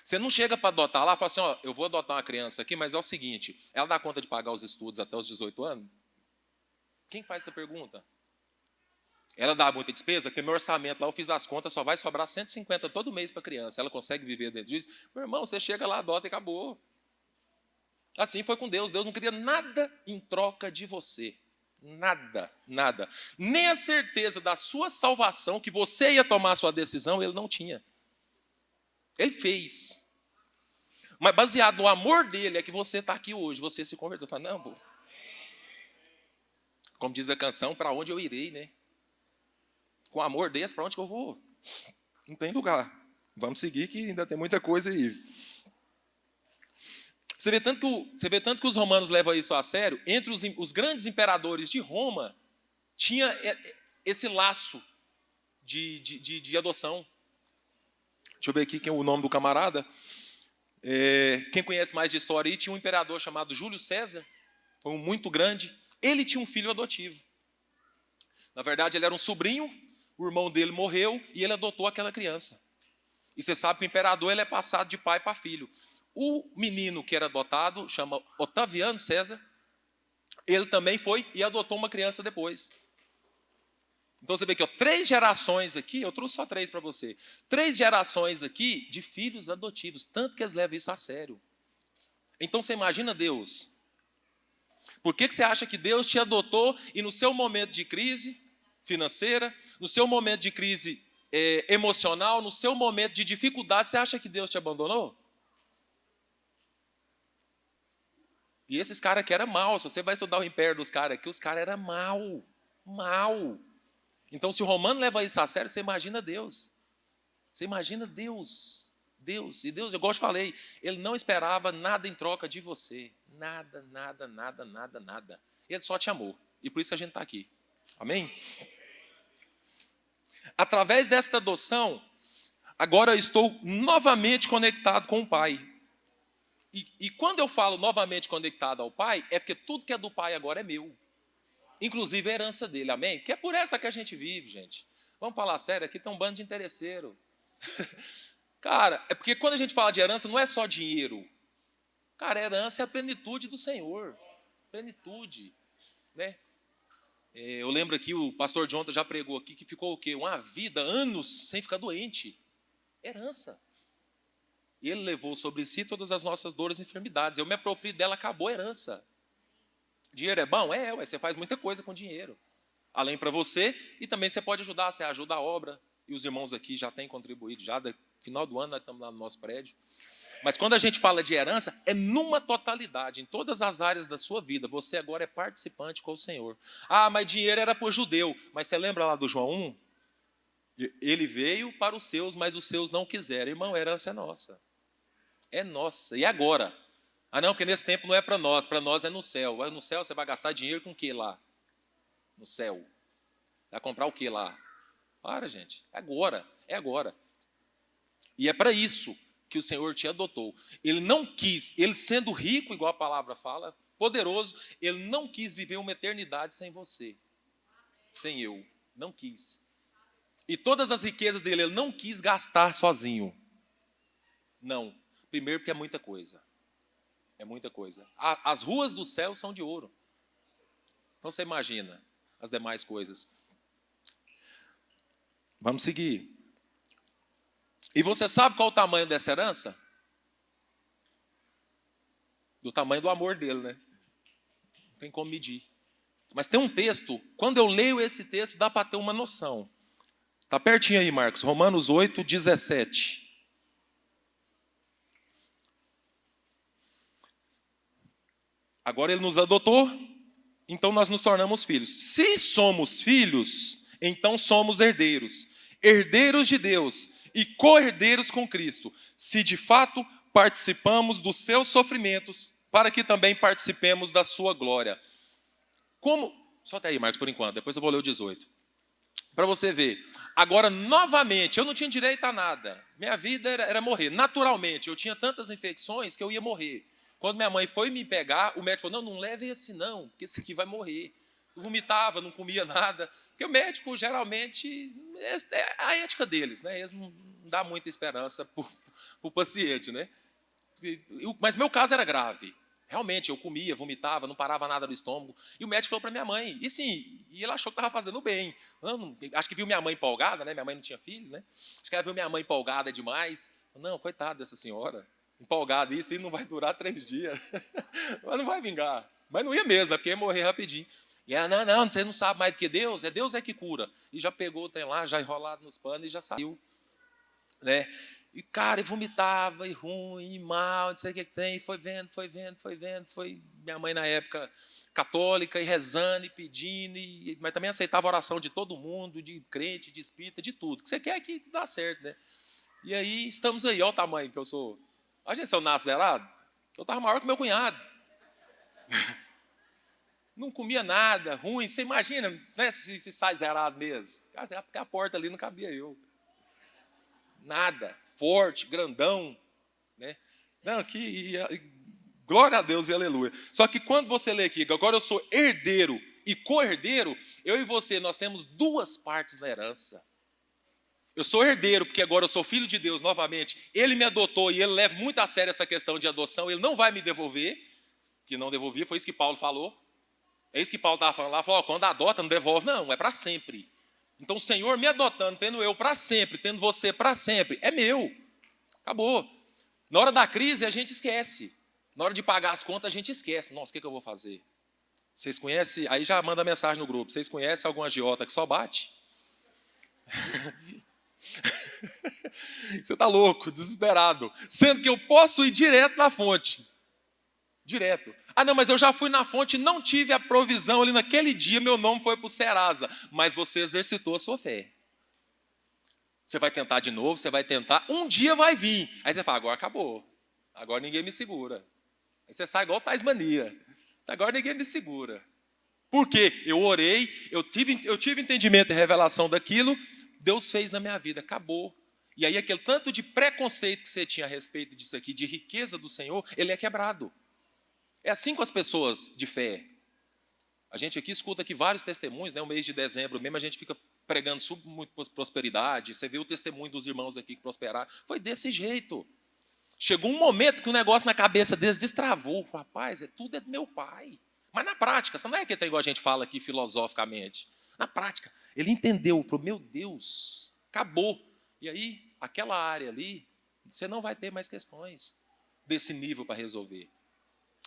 Você não chega para adotar lá e fala assim, ó, eu vou adotar uma criança aqui, mas é o seguinte, ela dá conta de pagar os estudos até os 18 anos? Quem faz essa pergunta? Ela dá muita despesa? Porque meu orçamento lá, eu fiz as contas, só vai sobrar 150 todo mês para a criança. Ela consegue viver dentro disso? Meu irmão, você chega lá, adota e acabou. Assim foi com Deus. Deus não queria nada em troca de você. Nada, nada. Nem a certeza da sua salvação, que você ia tomar a sua decisão, ele não tinha. Ele fez. Mas baseado no amor dele, é que você está aqui hoje, você se converteu. Tá, não, vou. Como diz a canção, para onde eu irei, né? Com amor desse, para onde que eu vou? Não tem lugar. Vamos seguir que ainda tem muita coisa aí. Você vê tanto que os romanos levam isso a sério. Entre os grandes imperadores de Roma, tinha esse laço de adoção. Deixa eu ver aqui quem é o nome do camarada. Quem conhece mais de história aí, tinha um imperador chamado Júlio César. Foi um muito grande. Ele tinha um filho adotivo. Na verdade, ele era um sobrinho, o irmão dele morreu e ele adotou aquela criança. E você sabe que o imperador ele é passado de pai para filho. O menino que era adotado, chama Otaviano César, ele também foi e adotou uma criança depois. Então você vê aqui, 3 gerações aqui, eu trouxe só 3 para você. 3 gerações aqui de filhos adotivos, tanto que eles levam isso a sério. Então você imagina Deus. Por que você acha que Deus te adotou e no seu momento de crise financeira, no seu momento de crise emocional, no seu momento de dificuldade, você acha que Deus te abandonou? E esses caras aqui eram maus. Se você vai estudar o império dos caras aqui, os caras eram mal. Então, se o romano leva isso a sério, você imagina Deus. Você imagina Deus. E Deus, eu gosto de falei, ele não esperava nada em troca de você. Nada. Ele só te amou. E por isso a gente está aqui. Amém? Através desta adoção, agora eu estou novamente conectado com o Pai. E quando eu falo novamente conectado ao Pai, é porque tudo que é do Pai agora é meu. Inclusive a herança dele, amém? Que é por essa que a gente vive, gente. Vamos falar sério, aqui tem um bando de interesseiro. Cara, é porque quando a gente fala de herança, não é só dinheiro. Cara, herança é a plenitude do Senhor. Plenitude. Né? Eu lembro que o pastor Jonathan já pregou aqui que ficou o quê? Uma vida, anos, sem ficar doente. Herança. E ele levou sobre si todas as nossas dores e enfermidades. Eu me apropriei dela, acabou a herança. Dinheiro é bom? É, você faz muita coisa com dinheiro. Além para você, e também você pode ajudar, você ajuda a obra. E os irmãos aqui já têm contribuído, já no final do ano nós estamos lá no nosso prédio. Mas quando a gente fala de herança, é numa totalidade, em todas as áreas da sua vida. Você agora é participante com o Senhor. Ah, mas dinheiro era para o judeu. Mas você lembra lá do João 1? Ele veio para os seus, mas os seus não quiseram. Irmão, a herança é nossa. É nossa. E agora? Ah, não, porque nesse tempo não é para nós é no céu. No céu você vai gastar dinheiro com o que lá? No céu. Vai comprar o que lá? Para, gente. É agora. É agora. E é para isso que o Senhor te adotou. Ele não quis, ele sendo rico, igual a palavra fala, poderoso, ele não quis viver uma eternidade sem você, sem eu. Não quis. E todas as riquezas dele, ele não quis gastar sozinho. Não. Primeiro porque é muita coisa. É muita coisa. As ruas do céu são de ouro. Então você imagina as demais coisas. Vamos seguir. E você sabe qual o tamanho dessa herança? Do tamanho do amor dele, né? Não tem como medir. Mas tem um texto, quando eu leio esse texto, dá para ter uma noção. Está pertinho aí, Marcos, Romanos 8, 17. Agora ele nos adotou, então nós nos tornamos filhos. Se somos filhos, então somos herdeiros. Herdeiros de Deus e co-herdeiros com Cristo, se de fato participamos dos seus sofrimentos, para que também participemos da sua glória. Como? Só até aí, Marcos, por enquanto, depois eu vou ler o 18. Para você ver. Agora, novamente, eu não tinha direito a nada. Minha vida era morrer. Naturalmente, eu tinha tantas infecções que eu ia morrer. Quando minha mãe foi me pegar, o médico falou, não leve esse não, porque esse aqui vai morrer. Eu vomitava, não comia nada. Porque o médico, geralmente, é a ética deles, né? Eles não dão muita esperança para o paciente, né? Mas meu caso era grave. Realmente, eu comia, vomitava, não parava nada no estômago. E o médico falou para minha mãe. E sim, e ele achou que estava fazendo bem. Acho que viu minha mãe empolgada, né? Minha mãe não tinha filho, né? Acho que ela viu minha mãe empolgada demais. Não, coitada dessa senhora. Empolgada, isso aí não vai durar 3 dias. Mas não vai vingar. Mas não ia mesmo, né? Porque ia morrer rapidinho. E ela, não, você não sabe mais do que Deus? Deus é que cura. E já pegou o trem lá, já enrolado nos panos e já saiu. Né? E, cara, e vomitava, e ruim, e mal, não sei o que tem. E foi vendo. Foi minha mãe, na época, católica, e rezando, e pedindo, mas também aceitava a oração de todo mundo, de crente, de espírita, de tudo. O que você quer que dá certo, né? E aí, estamos aí, olha o tamanho que eu sou. A gente, se eu nasço zerado, eu estava maior que meu cunhado. Não comia nada, ruim. Você imagina, né, se sai zerado mesmo. Porque a porta ali não cabia eu. Nada. Forte, grandão. Né? Não, glória a Deus e aleluia. Só que quando você lê aqui, agora eu sou herdeiro e co-herdeiro, eu e você, nós temos 2 partes na herança. Eu sou herdeiro, porque agora eu sou filho de Deus novamente. Ele me adotou e ele leva muito a sério essa questão de adoção. Ele não vai me devolver, que não devolvia, foi isso que Paulo falou. É isso que Paulo estava falando lá. Falou, quando adota, não devolve. Não, é para sempre. Então o Senhor me adotando, tendo eu para sempre, tendo você para sempre, é meu. Acabou. Na hora da crise, a gente esquece. Na hora de pagar as contas, a gente esquece. Nossa, o que eu vou fazer? Vocês conhecem? Aí já manda mensagem no grupo. Vocês conhecem algum agiota que só bate? Você está louco, desesperado. Sendo que eu posso ir direto na fonte. Direto. Ah, não, mas eu já fui na fonte e não tive a provisão ali naquele dia, meu nome foi para o Serasa. Mas você exercitou a sua fé. Você vai tentar de novo, você vai tentar, um dia vai vir. Aí você fala, agora acabou. Agora ninguém me segura. Aí você sai igual Tasmania. Agora ninguém me segura. Por quê? Eu orei, eu tive entendimento e revelação daquilo, Deus fez na minha vida, acabou. E aí aquele tanto de preconceito que você tinha a respeito disso aqui, de riqueza do Senhor, ele é quebrado. É assim com as pessoas de fé. A gente aqui escuta aqui vários testemunhos, né? O mês de dezembro mesmo a gente fica pregando sobre muito prosperidade. Você vê o testemunho dos irmãos aqui que prosperaram. Foi desse jeito. Chegou um momento que o negócio na cabeça deles destravou. Rapaz, tudo é do meu pai. Mas na prática, você não é que tem igual a gente fala aqui filosoficamente. Na prática, ele entendeu, falou, meu Deus, acabou. E aí, aquela área ali, você não vai ter mais questões desse nível para resolver.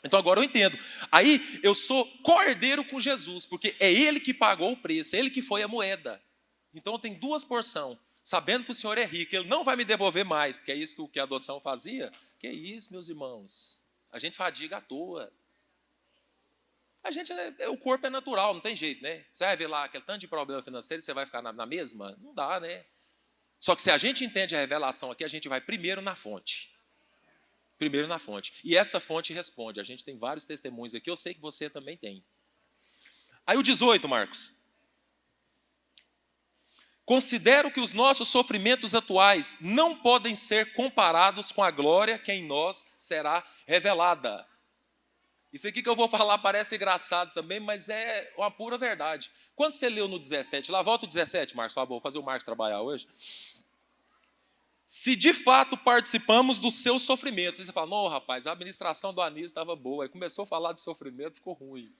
Então agora eu entendo. Aí eu sou co-herdeiro com Jesus, porque é Ele que pagou o preço, é Ele que foi a moeda. Então eu tenho duas porções. Sabendo que o Senhor é rico, Ele não vai me devolver mais, porque é isso que a adoção fazia. Que é isso, meus irmãos? A gente fadiga à toa. O corpo é natural, não tem jeito, né? Você vai ver lá aquele tanto de problema financeiro, você vai ficar na mesma? Não dá, né? Só que se a gente entende a revelação aqui, a gente vai primeiro na fonte. Primeiro na fonte. E essa fonte responde. A gente tem vários testemunhos aqui, eu sei que você também tem. Aí o 18, Marcos. Considero que os nossos sofrimentos atuais não podem ser comparados com a glória que em nós será revelada. Isso aqui que eu vou falar parece engraçado também, mas é uma pura verdade. Quando você leu no 17, lá volta o 17, Marcos, por favor, vou fazer o Marcos trabalhar hoje. Se de fato participamos dos seus sofrimentos, aí você fala, não, rapaz, a administração do Anísio estava boa, aí começou a falar de sofrimento, ficou ruim.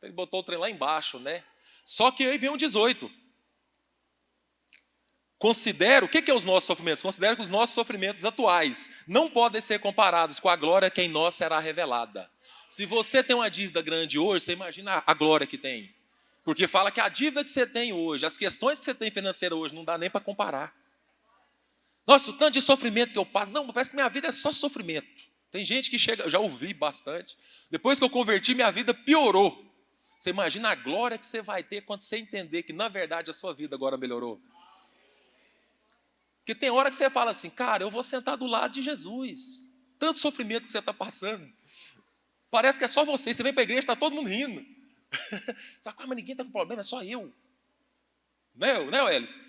Ele botou o trem lá embaixo, né? Só que aí vem o 18. Considero, o que é os nossos sofrimentos? Considero que os nossos sofrimentos atuais não podem ser comparados com a glória que em nós será revelada. Se você tem uma dívida grande hoje, você imagina a glória que tem. Porque fala que a dívida que você tem hoje, as questões que você tem financeira hoje, não dá nem para comparar. Nossa, o tanto de sofrimento que eu passo. Não, parece que minha vida é só sofrimento. Tem gente que chega, eu já ouvi bastante. Depois que eu converti, minha vida piorou. Você imagina a glória que você vai ter quando você entender que, na verdade, a sua vida agora melhorou. Porque tem hora que você fala assim, cara, eu vou sentar do lado de Jesus. Tanto sofrimento que você está passando. Parece que é só você. Você vem para a igreja, está todo mundo rindo. Você fala, mas ninguém está com problema, é só eu. Né, Elis?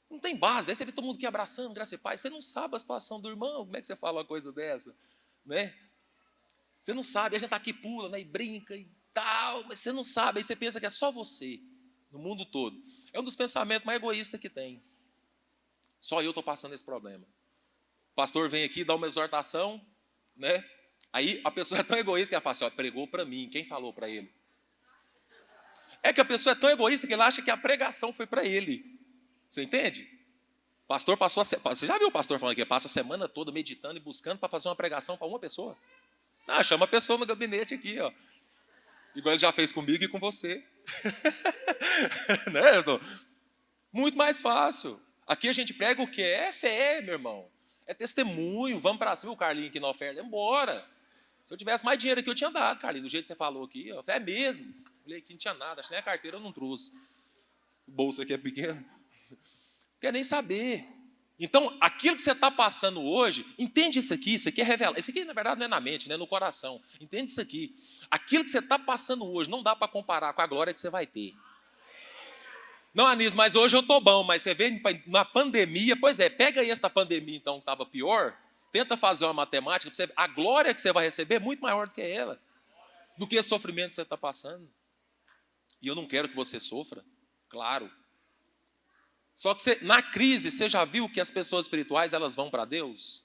Não tem base. Aí você vê todo mundo aqui abraçando, graça e paz. Você não sabe a situação do irmão. Como é que você fala uma coisa dessa? Né? Você não sabe. A gente está aqui, pula, né, e brinca e tal. Mas você não sabe. Aí você pensa que é só você, no mundo todo. É um dos pensamentos mais egoístas que tem. Só eu estou passando esse problema. O pastor vem aqui, dá uma exortação, né? Aí a pessoa é tão egoísta que ela fala assim, ó, pregou para mim. Quem falou para ele? É que a pessoa é tão egoísta que ela acha que a pregação foi para ele. Você entende? O pastor passou você já viu o pastor falando que passa a semana toda meditando e buscando para fazer uma pregação para uma pessoa? Ah, chama a pessoa no gabinete aqui, ó. Igual ele já fez comigo e com você. Né, Estou? Muito mais fácil. Aqui a gente prega o que? É fé, meu irmão. É testemunho. Vamos para cima, o Carlinho aqui na oferta. Embora. Se eu tivesse mais dinheiro aqui, eu tinha dado, Carlinho. Do jeito que você falou aqui, ó. Fé mesmo. Falei aqui, não tinha nada. Acho que nem a carteira eu não trouxe. O bolso aqui é pequeno. Não quer nem saber. Então, aquilo que você está passando hoje, entende isso aqui é revelado. Isso aqui, na verdade, não é na mente, né? É no coração. Entende isso aqui. Aquilo que você está passando hoje não dá para comparar com a glória que você vai ter. Não, Anísio, mas hoje eu estou bom, mas você vê na pandemia, pois é, pega aí esta pandemia então que estava pior, tenta fazer uma matemática, para você ver, a glória que você vai receber é muito maior do que ela, do que o sofrimento que você está passando. E eu não quero que você sofra, claro. Só que na crise, você já viu que as pessoas espirituais, elas vão para Deus?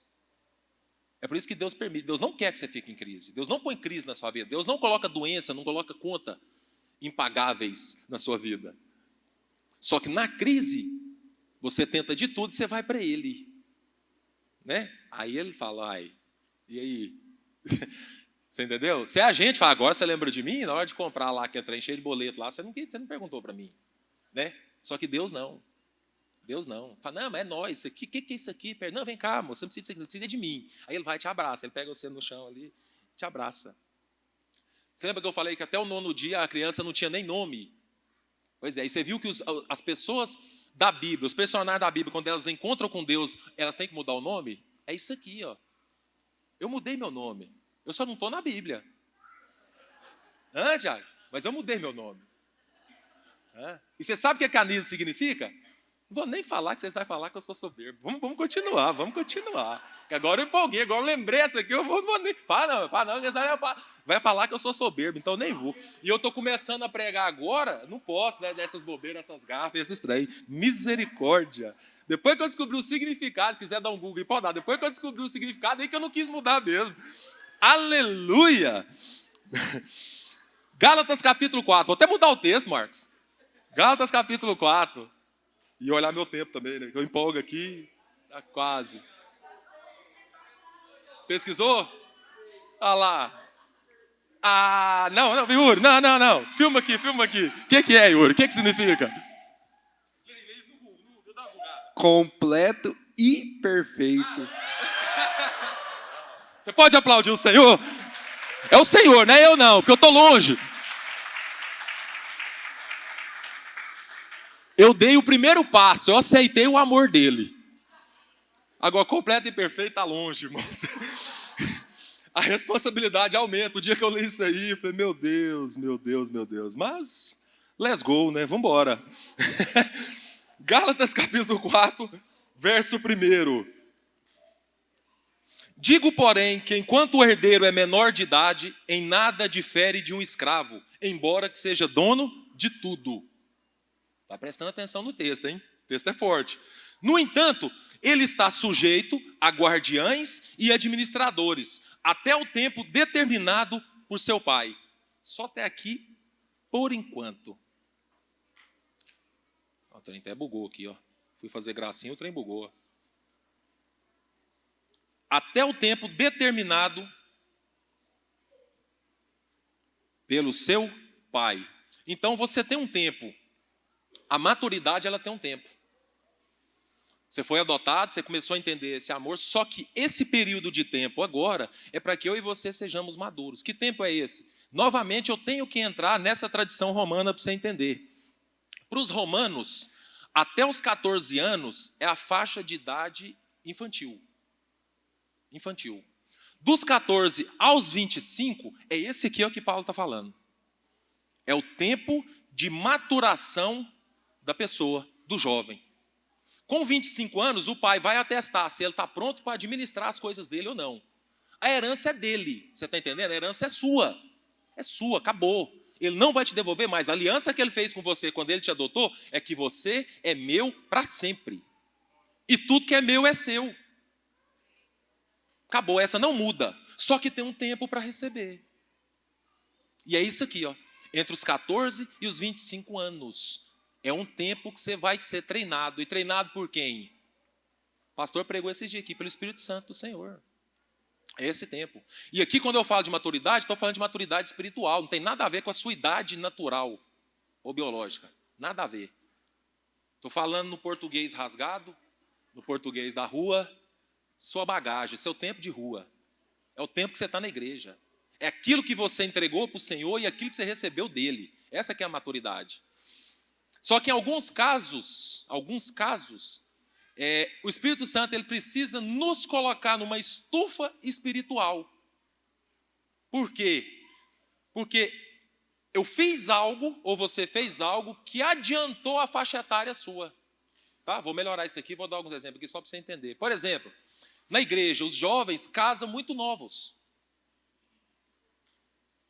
É por isso que Deus permite, Deus não quer que você fique em crise, Deus não põe crise na sua vida, Deus não coloca doença, não coloca conta impagáveis na sua vida. Só que na crise, você tenta de tudo e você vai para ele. Né? Aí ele fala, ai, e aí? Você entendeu? Se a gente fala, agora você lembra de mim? Na hora de comprar lá, que é trem cheio de boleto lá, você não perguntou para mim. Né? Só que Deus não. Deus não. Fala, não, mas é nós, isso aqui, o que é isso aqui? Não, vem cá, moço, você não precisa disso aqui, você precisa de mim. Aí ele vai e te abraça, ele pega você no chão ali, te abraça. Você lembra que eu falei que até o 9º dia a criança não tinha nem nome? Pois é, e você viu que as pessoas da Bíblia, os personagens da Bíblia, quando elas encontram com Deus, elas têm que mudar o nome? É isso aqui, ó. Eu mudei meu nome. Eu só não estou na Bíblia. Tiago? Mas eu mudei meu nome. E você sabe o que Anísio significa? Não vou nem falar que vocês vão falar que eu sou soberbo. Vamos continuar. Que agora eu empolguei, agora eu lembrei essa aqui, eu vou nem... Fala não, vai falar que eu sou soberbo, então nem vou. E eu estou começando a pregar agora, não posso, né, dessas bobeiras, essas garfas, esses trem. Misericórdia. Depois que eu descobri o significado, quiser dar um Google e pode dar, depois que eu descobri o significado, aí que eu não quis mudar mesmo. Aleluia! Gálatas capítulo 4. Vou até mudar o texto, Marcos. Gálatas capítulo 4. E olhar meu tempo também, né? Eu empolgo aqui. Tá quase. Pesquisou? Olha lá. Ah, não, Yuri, não. Filma aqui. O que é, Yuri? O que significa? Completo e perfeito. Você pode aplaudir o Senhor? É o Senhor, não é eu não, porque eu estou longe. Eu dei o primeiro passo, eu aceitei o amor dele. Agora, completo e perfeito está longe, irmãos. A responsabilidade aumenta. O dia que eu li isso aí, eu falei, meu Deus. Mas, let's go, né? Vamos embora. Gálatas capítulo 4, verso 1. Digo, porém, que enquanto o herdeiro é menor de idade, em nada difere de um escravo, embora que seja dono de tudo. Está prestando atenção no texto, hein? O texto é forte. No entanto, ele está sujeito a guardiães e administradores, até o tempo determinado por seu pai. Só até aqui, por enquanto. O trem até bugou aqui, ó. Fui fazer gracinha, o trem bugou. Até o tempo determinado pelo seu pai. Então você tem um tempo. A maturidade, ela tem um tempo. Você foi adotado, você começou a entender esse amor, só que esse período de tempo agora é para que eu e você sejamos maduros. Que tempo é esse? Novamente, eu tenho que entrar nessa tradição romana para você entender. Para os romanos, até os 14 anos é a faixa de idade infantil. Dos 14 aos 25, é esse aqui que Paulo está falando. É o tempo de maturação da pessoa, do jovem. Com 25 anos, o pai vai atestar se ele está pronto para administrar as coisas dele ou não. A herança é dele, você está entendendo? A herança é sua. É sua, acabou. Ele não vai te devolver mais. A aliança que ele fez com você quando ele te adotou é que você é meu para sempre. E tudo que é meu é seu. Acabou, essa não muda. Só que tem um tempo para receber. E é isso aqui, ó. Entre os 14 e os 25 anos. É um tempo que você vai ser treinado. E treinado por quem? O pastor pregou esse dia aqui, pelo Espírito Santo do Senhor. É esse tempo. E aqui, quando eu falo de maturidade, estou falando de maturidade espiritual. Não tem nada a ver com a sua idade natural ou biológica. Nada a ver. Estou falando no português rasgado, no português da rua, sua bagagem, seu tempo de rua. É o tempo que você está na igreja. É aquilo que você entregou para o Senhor e aquilo que você recebeu dele. Essa que é a maturidade. Só que em alguns casos, o Espírito Santo ele precisa nos colocar numa estufa espiritual. Por quê? Porque eu fiz algo, ou você fez algo, que adiantou a faixa etária sua. Tá? Vou melhorar isso aqui, vou dar alguns exemplos aqui só para você entender. Por exemplo, na igreja, os jovens casam muito novos.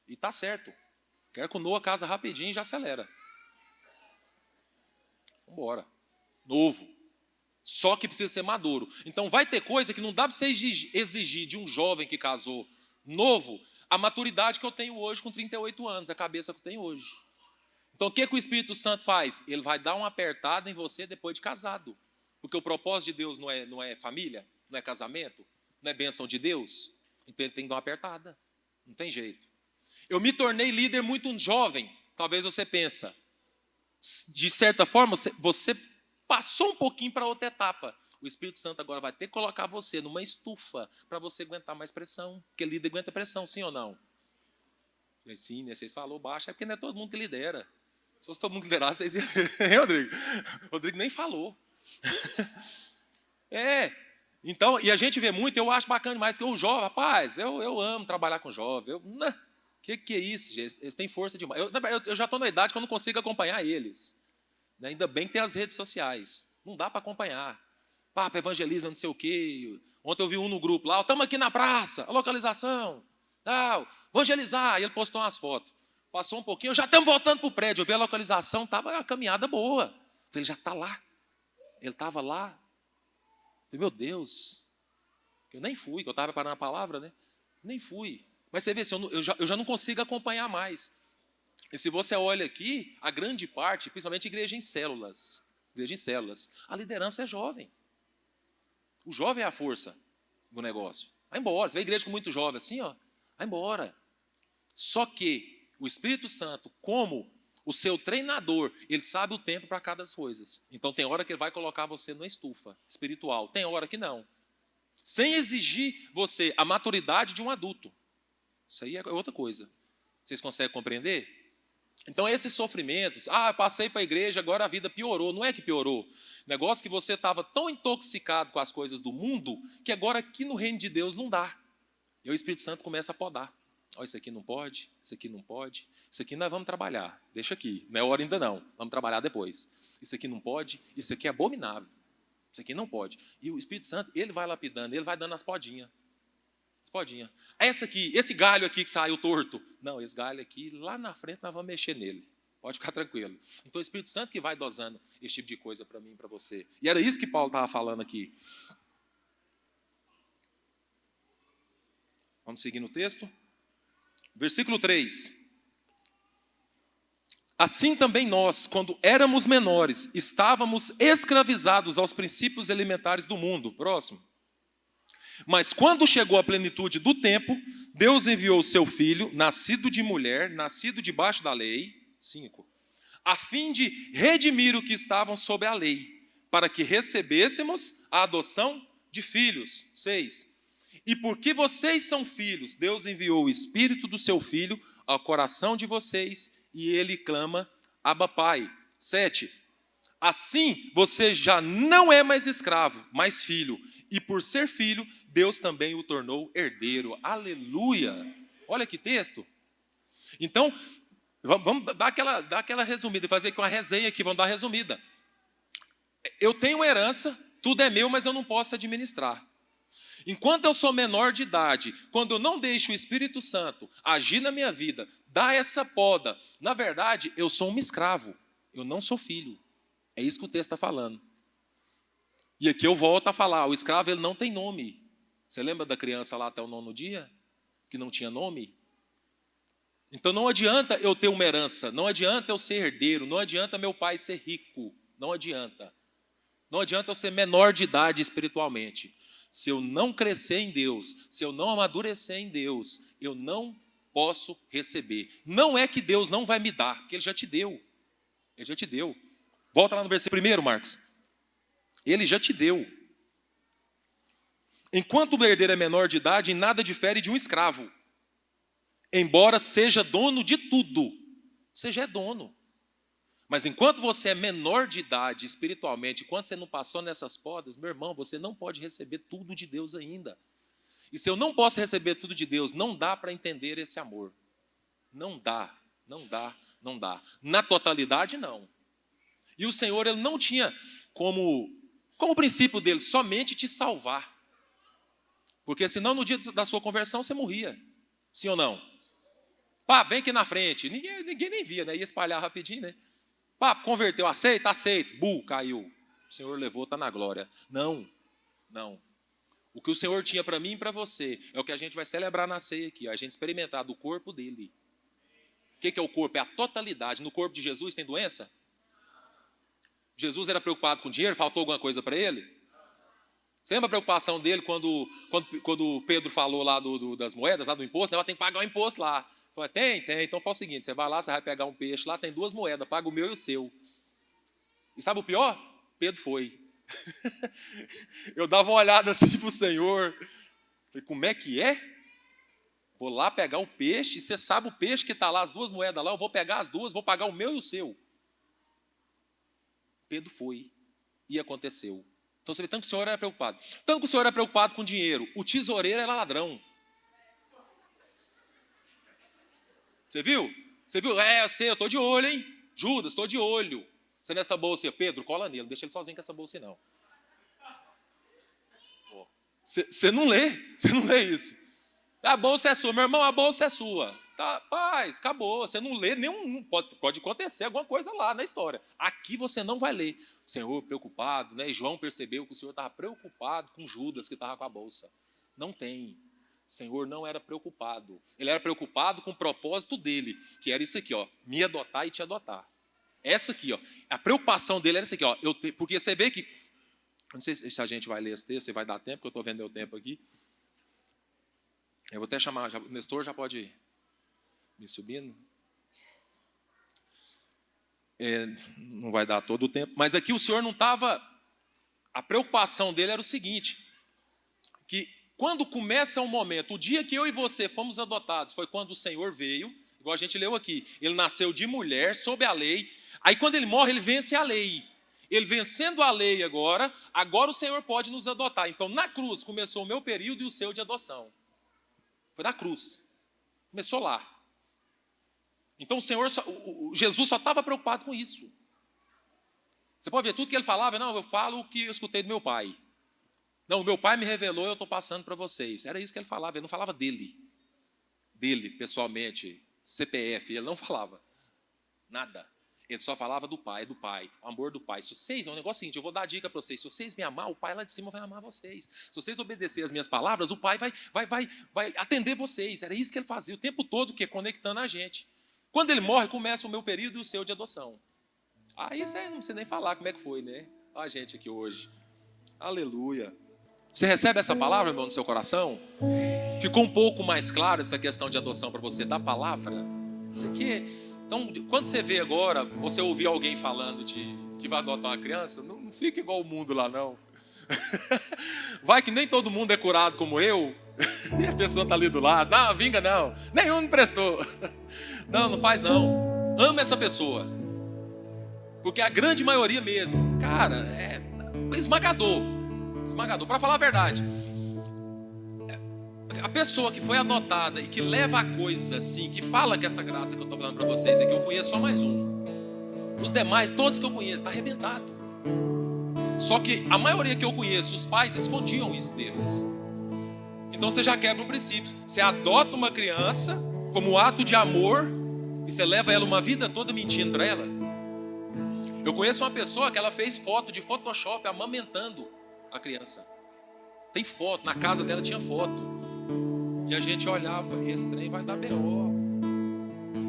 E tá certo. Quer que o Noah casa rapidinho e já acelera. Vamos embora. Novo. Só que precisa ser maduro. Então vai ter coisa que não dá para você exigir de um jovem que casou novo a maturidade que eu tenho hoje com 38 anos, a cabeça que eu tenho hoje. Então o que o Espírito Santo faz? Ele vai dar uma apertada em você depois de casado. Porque o propósito de Deus não é família, não é casamento, não é bênção de Deus. Então ele tem que dar uma apertada. Não tem jeito. Eu me tornei líder muito jovem. Talvez você pensa, de certa forma, você passou um pouquinho para outra etapa. O Espírito Santo agora vai ter que colocar você numa estufa para você aguentar mais pressão. Porque líder aguenta pressão, sim ou não? Sim, né? Vocês falaram baixo, é porque não é todo mundo que lidera. Se fosse todo mundo que liderasse, vocês iam ver. Hein, Rodrigo? Rodrigo nem falou. Então, e a gente vê muito, eu acho bacana demais, porque o jovem, rapaz, eu amo trabalhar com jovem. Que é isso, gente? Eles têm força demais. Eu já estou na idade que eu não consigo acompanhar eles. Ainda bem que tem as redes sociais. Não dá para acompanhar. Papa, evangeliza, não sei o quê. Ontem eu vi um no grupo lá, estamos aqui na praça, a localização. Evangelizar. E ele postou umas fotos. Passou um pouquinho, já estamos voltando para o prédio. Eu vi a localização, estava a caminhada boa. Ele já está lá. Ele estava lá. Falei, meu Deus. Eu nem fui, que eu estava preparando a palavra, né? Nem fui. Mas você vê, eu já não consigo acompanhar mais. E se você olha aqui, a grande parte, principalmente igreja em células, a liderança é jovem. O jovem é a força do negócio. Vai embora. Você vê igreja com muito jovem assim, ó, vai embora. Só que o Espírito Santo, como o seu treinador, ele sabe o tempo para cada coisa. Então tem hora que ele vai colocar você na estufa espiritual, tem hora que não. Sem exigir você a maturidade de um adulto. Isso aí é outra coisa. Vocês conseguem compreender? Então esses sofrimentos, passei para a igreja, agora a vida piorou. Não é que piorou. Negócio que você estava tão intoxicado com as coisas do mundo, que agora aqui no reino de Deus não dá. E o Espírito Santo começa a podar. Isso aqui não pode, isso aqui não pode, isso aqui nós vamos trabalhar, deixa aqui, não é hora ainda não, vamos trabalhar depois. Isso aqui não pode, isso aqui é abominável, isso aqui não pode. E o Espírito Santo, ele vai lapidando, ele vai dando as podinhas. Essa aqui, esse galho aqui que saiu torto, não, esse galho aqui, lá na frente nós vamos mexer nele, pode ficar tranquilo. Então o Espírito Santo que vai dosando esse tipo de coisa para mim e para você. E era isso que Paulo estava falando aqui. Vamos seguir no texto? Versículo 3. Assim também nós, quando éramos menores, estávamos escravizados aos princípios elementares do mundo. Próximo. Mas quando chegou a plenitude do tempo, Deus enviou o seu Filho, nascido de mulher, nascido debaixo da lei, 5, a fim de redimir o que estavam sob a lei, para que recebêssemos a adoção de filhos. 6. E porque vocês são filhos, Deus enviou o Espírito do seu Filho ao coração de vocês e ele clama, Abba, Pai. 7. Assim, você já não é mais escravo, mas filho. E por ser filho, Deus também o tornou herdeiro. Aleluia! Olha que texto. Então, vamos dar aquela resumida, fazer aqui uma resenha aqui, vamos dar uma resumida. Eu tenho uma herança, tudo é meu, mas eu não posso administrar. Enquanto eu sou menor de idade, quando eu não deixo o Espírito Santo agir na minha vida, dar essa poda, na verdade, eu sou um escravo, eu não sou filho. É isso que o texto está falando. E aqui eu volto a falar, o escravo ele não tem nome. Você lembra da criança lá até o 9º dia? Que não tinha nome? Então não adianta eu ter uma herança, não adianta eu ser herdeiro, não adianta meu pai ser rico, não adianta. Não adianta eu ser menor de idade espiritualmente. Se eu não crescer em Deus, se eu não amadurecer em Deus, eu não posso receber. Não é que Deus não vai me dar, porque Ele já te deu. Ele já te deu. Volta lá no versículo 1, Marcos. Ele já te deu. Enquanto o herdeiro é menor de idade, em nada difere de um escravo. Embora seja dono de tudo. Você já é dono. Mas enquanto você é menor de idade espiritualmente, enquanto você não passou nessas podas, meu irmão, você não pode receber tudo de Deus ainda. E se eu não posso receber tudo de Deus, não dá para entender esse amor. Não dá, não dá, não dá. Na totalidade, não. E o Senhor, Ele não tinha como princípio dele somente te salvar. Porque senão no dia da sua conversão você morria. Sim ou não? Pá, vem aqui na frente. Ninguém nem via, né? Ia espalhar rapidinho, né? Pá, converteu, aceita, aceito. Caiu. O Senhor levou, está na glória. Não, não. O que o Senhor tinha para mim e para você é o que a gente vai celebrar na ceia aqui. A gente experimentar do corpo dele. O que é o corpo? É a totalidade. No corpo de Jesus tem doença? Jesus era preocupado com dinheiro? Faltou alguma coisa para ele? Você lembra a preocupação dele quando Pedro falou lá das moedas, lá do imposto? Ela tem que pagar o imposto lá. Falei, tem. Então faz o seguinte, você vai lá, você vai pegar um peixe lá, tem 2 moedas, paga o meu e o seu. E sabe o pior? Pedro foi. Eu dava uma olhada assim para o Senhor. Falei, como é que é? Vou lá pegar o peixe, e você sabe o peixe que está lá, as 2 moedas lá, eu vou pegar as 2, vou pagar o meu e o seu. Pedro foi. E aconteceu. Então você vê, tanto que o Senhor era preocupado. Tanto que o Senhor era preocupado com dinheiro. O tesoureiro era ladrão. Você viu? Você viu? Eu estou de olho, hein? Judas, estou de olho. Você nessa bolsa, Pedro, cola nele, não deixa ele sozinho com essa bolsa, não. Você não lê isso. A bolsa é sua, meu irmão, a bolsa é sua. Tá, paz, acabou. Você não lê nenhum. Pode acontecer alguma coisa lá na história. Aqui você não vai ler. O Senhor preocupado, né? E João percebeu que o Senhor estava preocupado com Judas que estava com a bolsa. Não tem. O Senhor não era preocupado. Ele era preocupado com o propósito dele, que era isso aqui, ó, me adotar e te adotar. Essa aqui, ó, a preocupação dele era isso aqui, ó, porque você vê que, não sei se a gente vai ler esse texto, se vai dar tempo, porque eu estou vendo meu tempo aqui. Eu vou até chamar, o Nestor já pode ir me subindo. Não vai dar todo o tempo, mas aqui o Senhor não estava, a preocupação dele era o seguinte, que quando começa um momento, o dia que eu e você fomos adotados, foi quando o Senhor veio, igual a gente leu aqui, ele nasceu de mulher, sob a lei, aí quando ele morre, ele vence a lei. Ele vencendo a lei agora o Senhor pode nos adotar. Então, na cruz, começou o meu período e o seu de adoção. Foi na cruz. Começou lá. Então, Jesus só estava preocupado com isso. Você pode ver tudo que ele falava, não, eu falo o que eu escutei do meu pai. Não, o meu pai me revelou, eu estou passando para vocês. Era isso que ele falava, ele não falava dele. Dele, pessoalmente, CPF, ele não falava nada. Ele só falava do pai, o amor do pai. Se vocês, é um negócio seguinte, eu vou dar a dica para vocês, se vocês me amar, o pai lá de cima vai amar vocês. Se vocês obedecerem as minhas palavras, o pai vai atender vocês. Era isso que ele fazia o tempo todo, que é conectando a gente. Quando ele morre, começa o meu período e o seu de adoção. Aí você não precisa nem falar como é que foi, né? Olha a gente aqui hoje. Aleluia. Você recebe essa palavra, irmão, no seu coração? Ficou um pouco mais claro essa questão de adoção para você, da palavra? Isso aqui. Então, quando você vê agora, ou você ouvir alguém falando que vai adotar uma criança, não fica igual o mundo lá, não. Vai que nem todo mundo é curado como eu, e a pessoa está ali do lado. Não, vinga não, nenhum me prestou. Não faz não. Ama essa pessoa. Porque a grande maioria mesmo, cara, é esmagador. Esmagador. Para falar a verdade, a pessoa que foi adotada e que leva a coisa assim, que fala que essa graça que eu estou falando para vocês é que eu conheço só mais um. Os demais, todos que eu conheço, está arrebentado. Só que a maioria que eu conheço, os pais escondiam isso deles. Então você já quebra um princípio. Você adota uma criança como ato de amor e você leva ela uma vida toda mentindo para ela. Eu conheço uma pessoa que ela fez foto de Photoshop amamentando a criança. Tem foto, na casa dela tinha foto. E a gente olhava, esse trem vai dar B.O.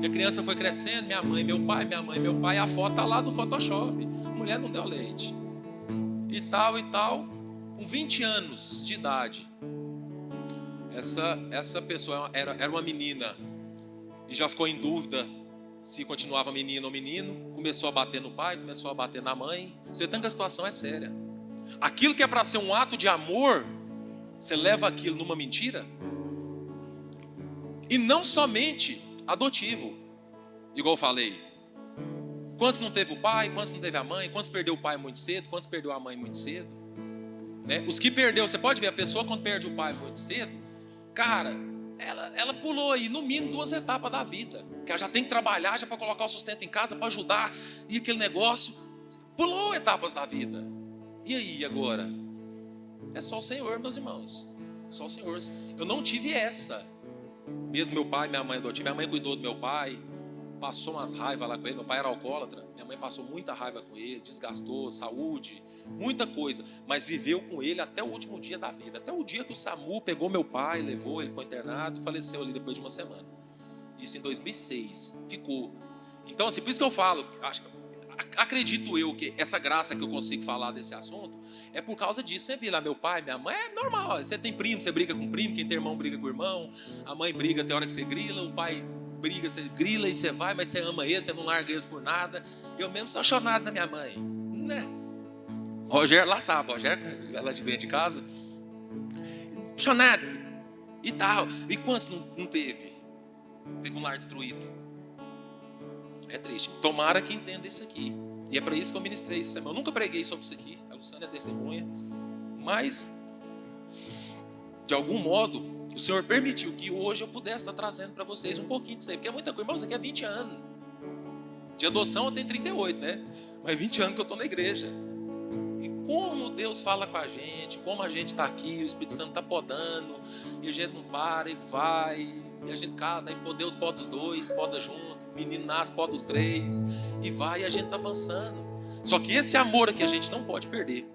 E a criança foi crescendo, minha mãe, meu pai, e a foto está lá do Photoshop. A mulher não deu leite. E tal, com 20 anos de idade. Essa pessoa era uma menina e já ficou em dúvida se continuava menino ou menino. Começou a bater no pai, começou a bater na mãe. Você vê que a situação é séria. Aquilo que é para ser um ato de amor, você leva aquilo numa mentira. E não somente adotivo, igual eu falei. Quantos não teve o pai, quantos não teve a mãe, quantos perdeu o pai muito cedo, quantos perdeu a mãe muito cedo, né? Os que perdeu, você pode ver, a pessoa quando perde o pai muito cedo, cara, ela pulou aí no mínimo 2 etapas da vida, que ela já tem que trabalhar já para colocar o sustento em casa, para ajudar, e aquele negócio, pulou etapas da vida. E aí agora? É só o Senhor, meus irmãos, só o Senhor. Eu não tive essa. Mesmo meu pai, minha mãe adotiva, minha mãe cuidou do meu pai, passou umas raivas lá com ele, meu pai era alcoólatra, minha mãe passou muita raiva com ele, desgastou, saúde, muita coisa, mas viveu com ele até o último dia da vida, até o dia que o SAMU pegou meu pai, levou, ele ficou internado e faleceu ali depois de uma semana. Isso em 2006, ficou. Então assim, por isso que eu falo, acredito eu que essa graça que eu consigo falar desse assunto é por causa disso. Você vê lá meu pai, minha mãe, é normal. Você tem primo, você briga com primo, quem tem irmão briga com irmão, a mãe briga, tem hora que você grila, o pai briga, você grila e você vai, mas você ama ele, você não larga eles por nada. Eu mesmo sou apaixonado na minha mãe, né? Rogério, lá sabe, Rogério, lá de dentro de casa, apaixonado e tal. E quantos não teve? Teve um lar destruído. É triste. Tomara que entenda isso aqui. E é para isso que eu ministrei essa semana. Eu nunca preguei sobre isso aqui. A Luciana é testemunha. Mas, de algum modo, o Senhor permitiu que hoje eu pudesse estar trazendo para vocês um pouquinho disso aí. Porque é muita coisa. Mas isso aqui é 20 anos. De adoção eu tenho 38, né? Mas 20 anos que eu estou na igreja. E como Deus fala com a gente, como a gente está aqui, o Espírito Santo está podando, e a gente não para e vai, e a gente casa, aí Deus poda os 2, poda junto, o menino nasce, poda os 3, e vai, e a gente está avançando. Só que esse amor aqui a gente não pode perder.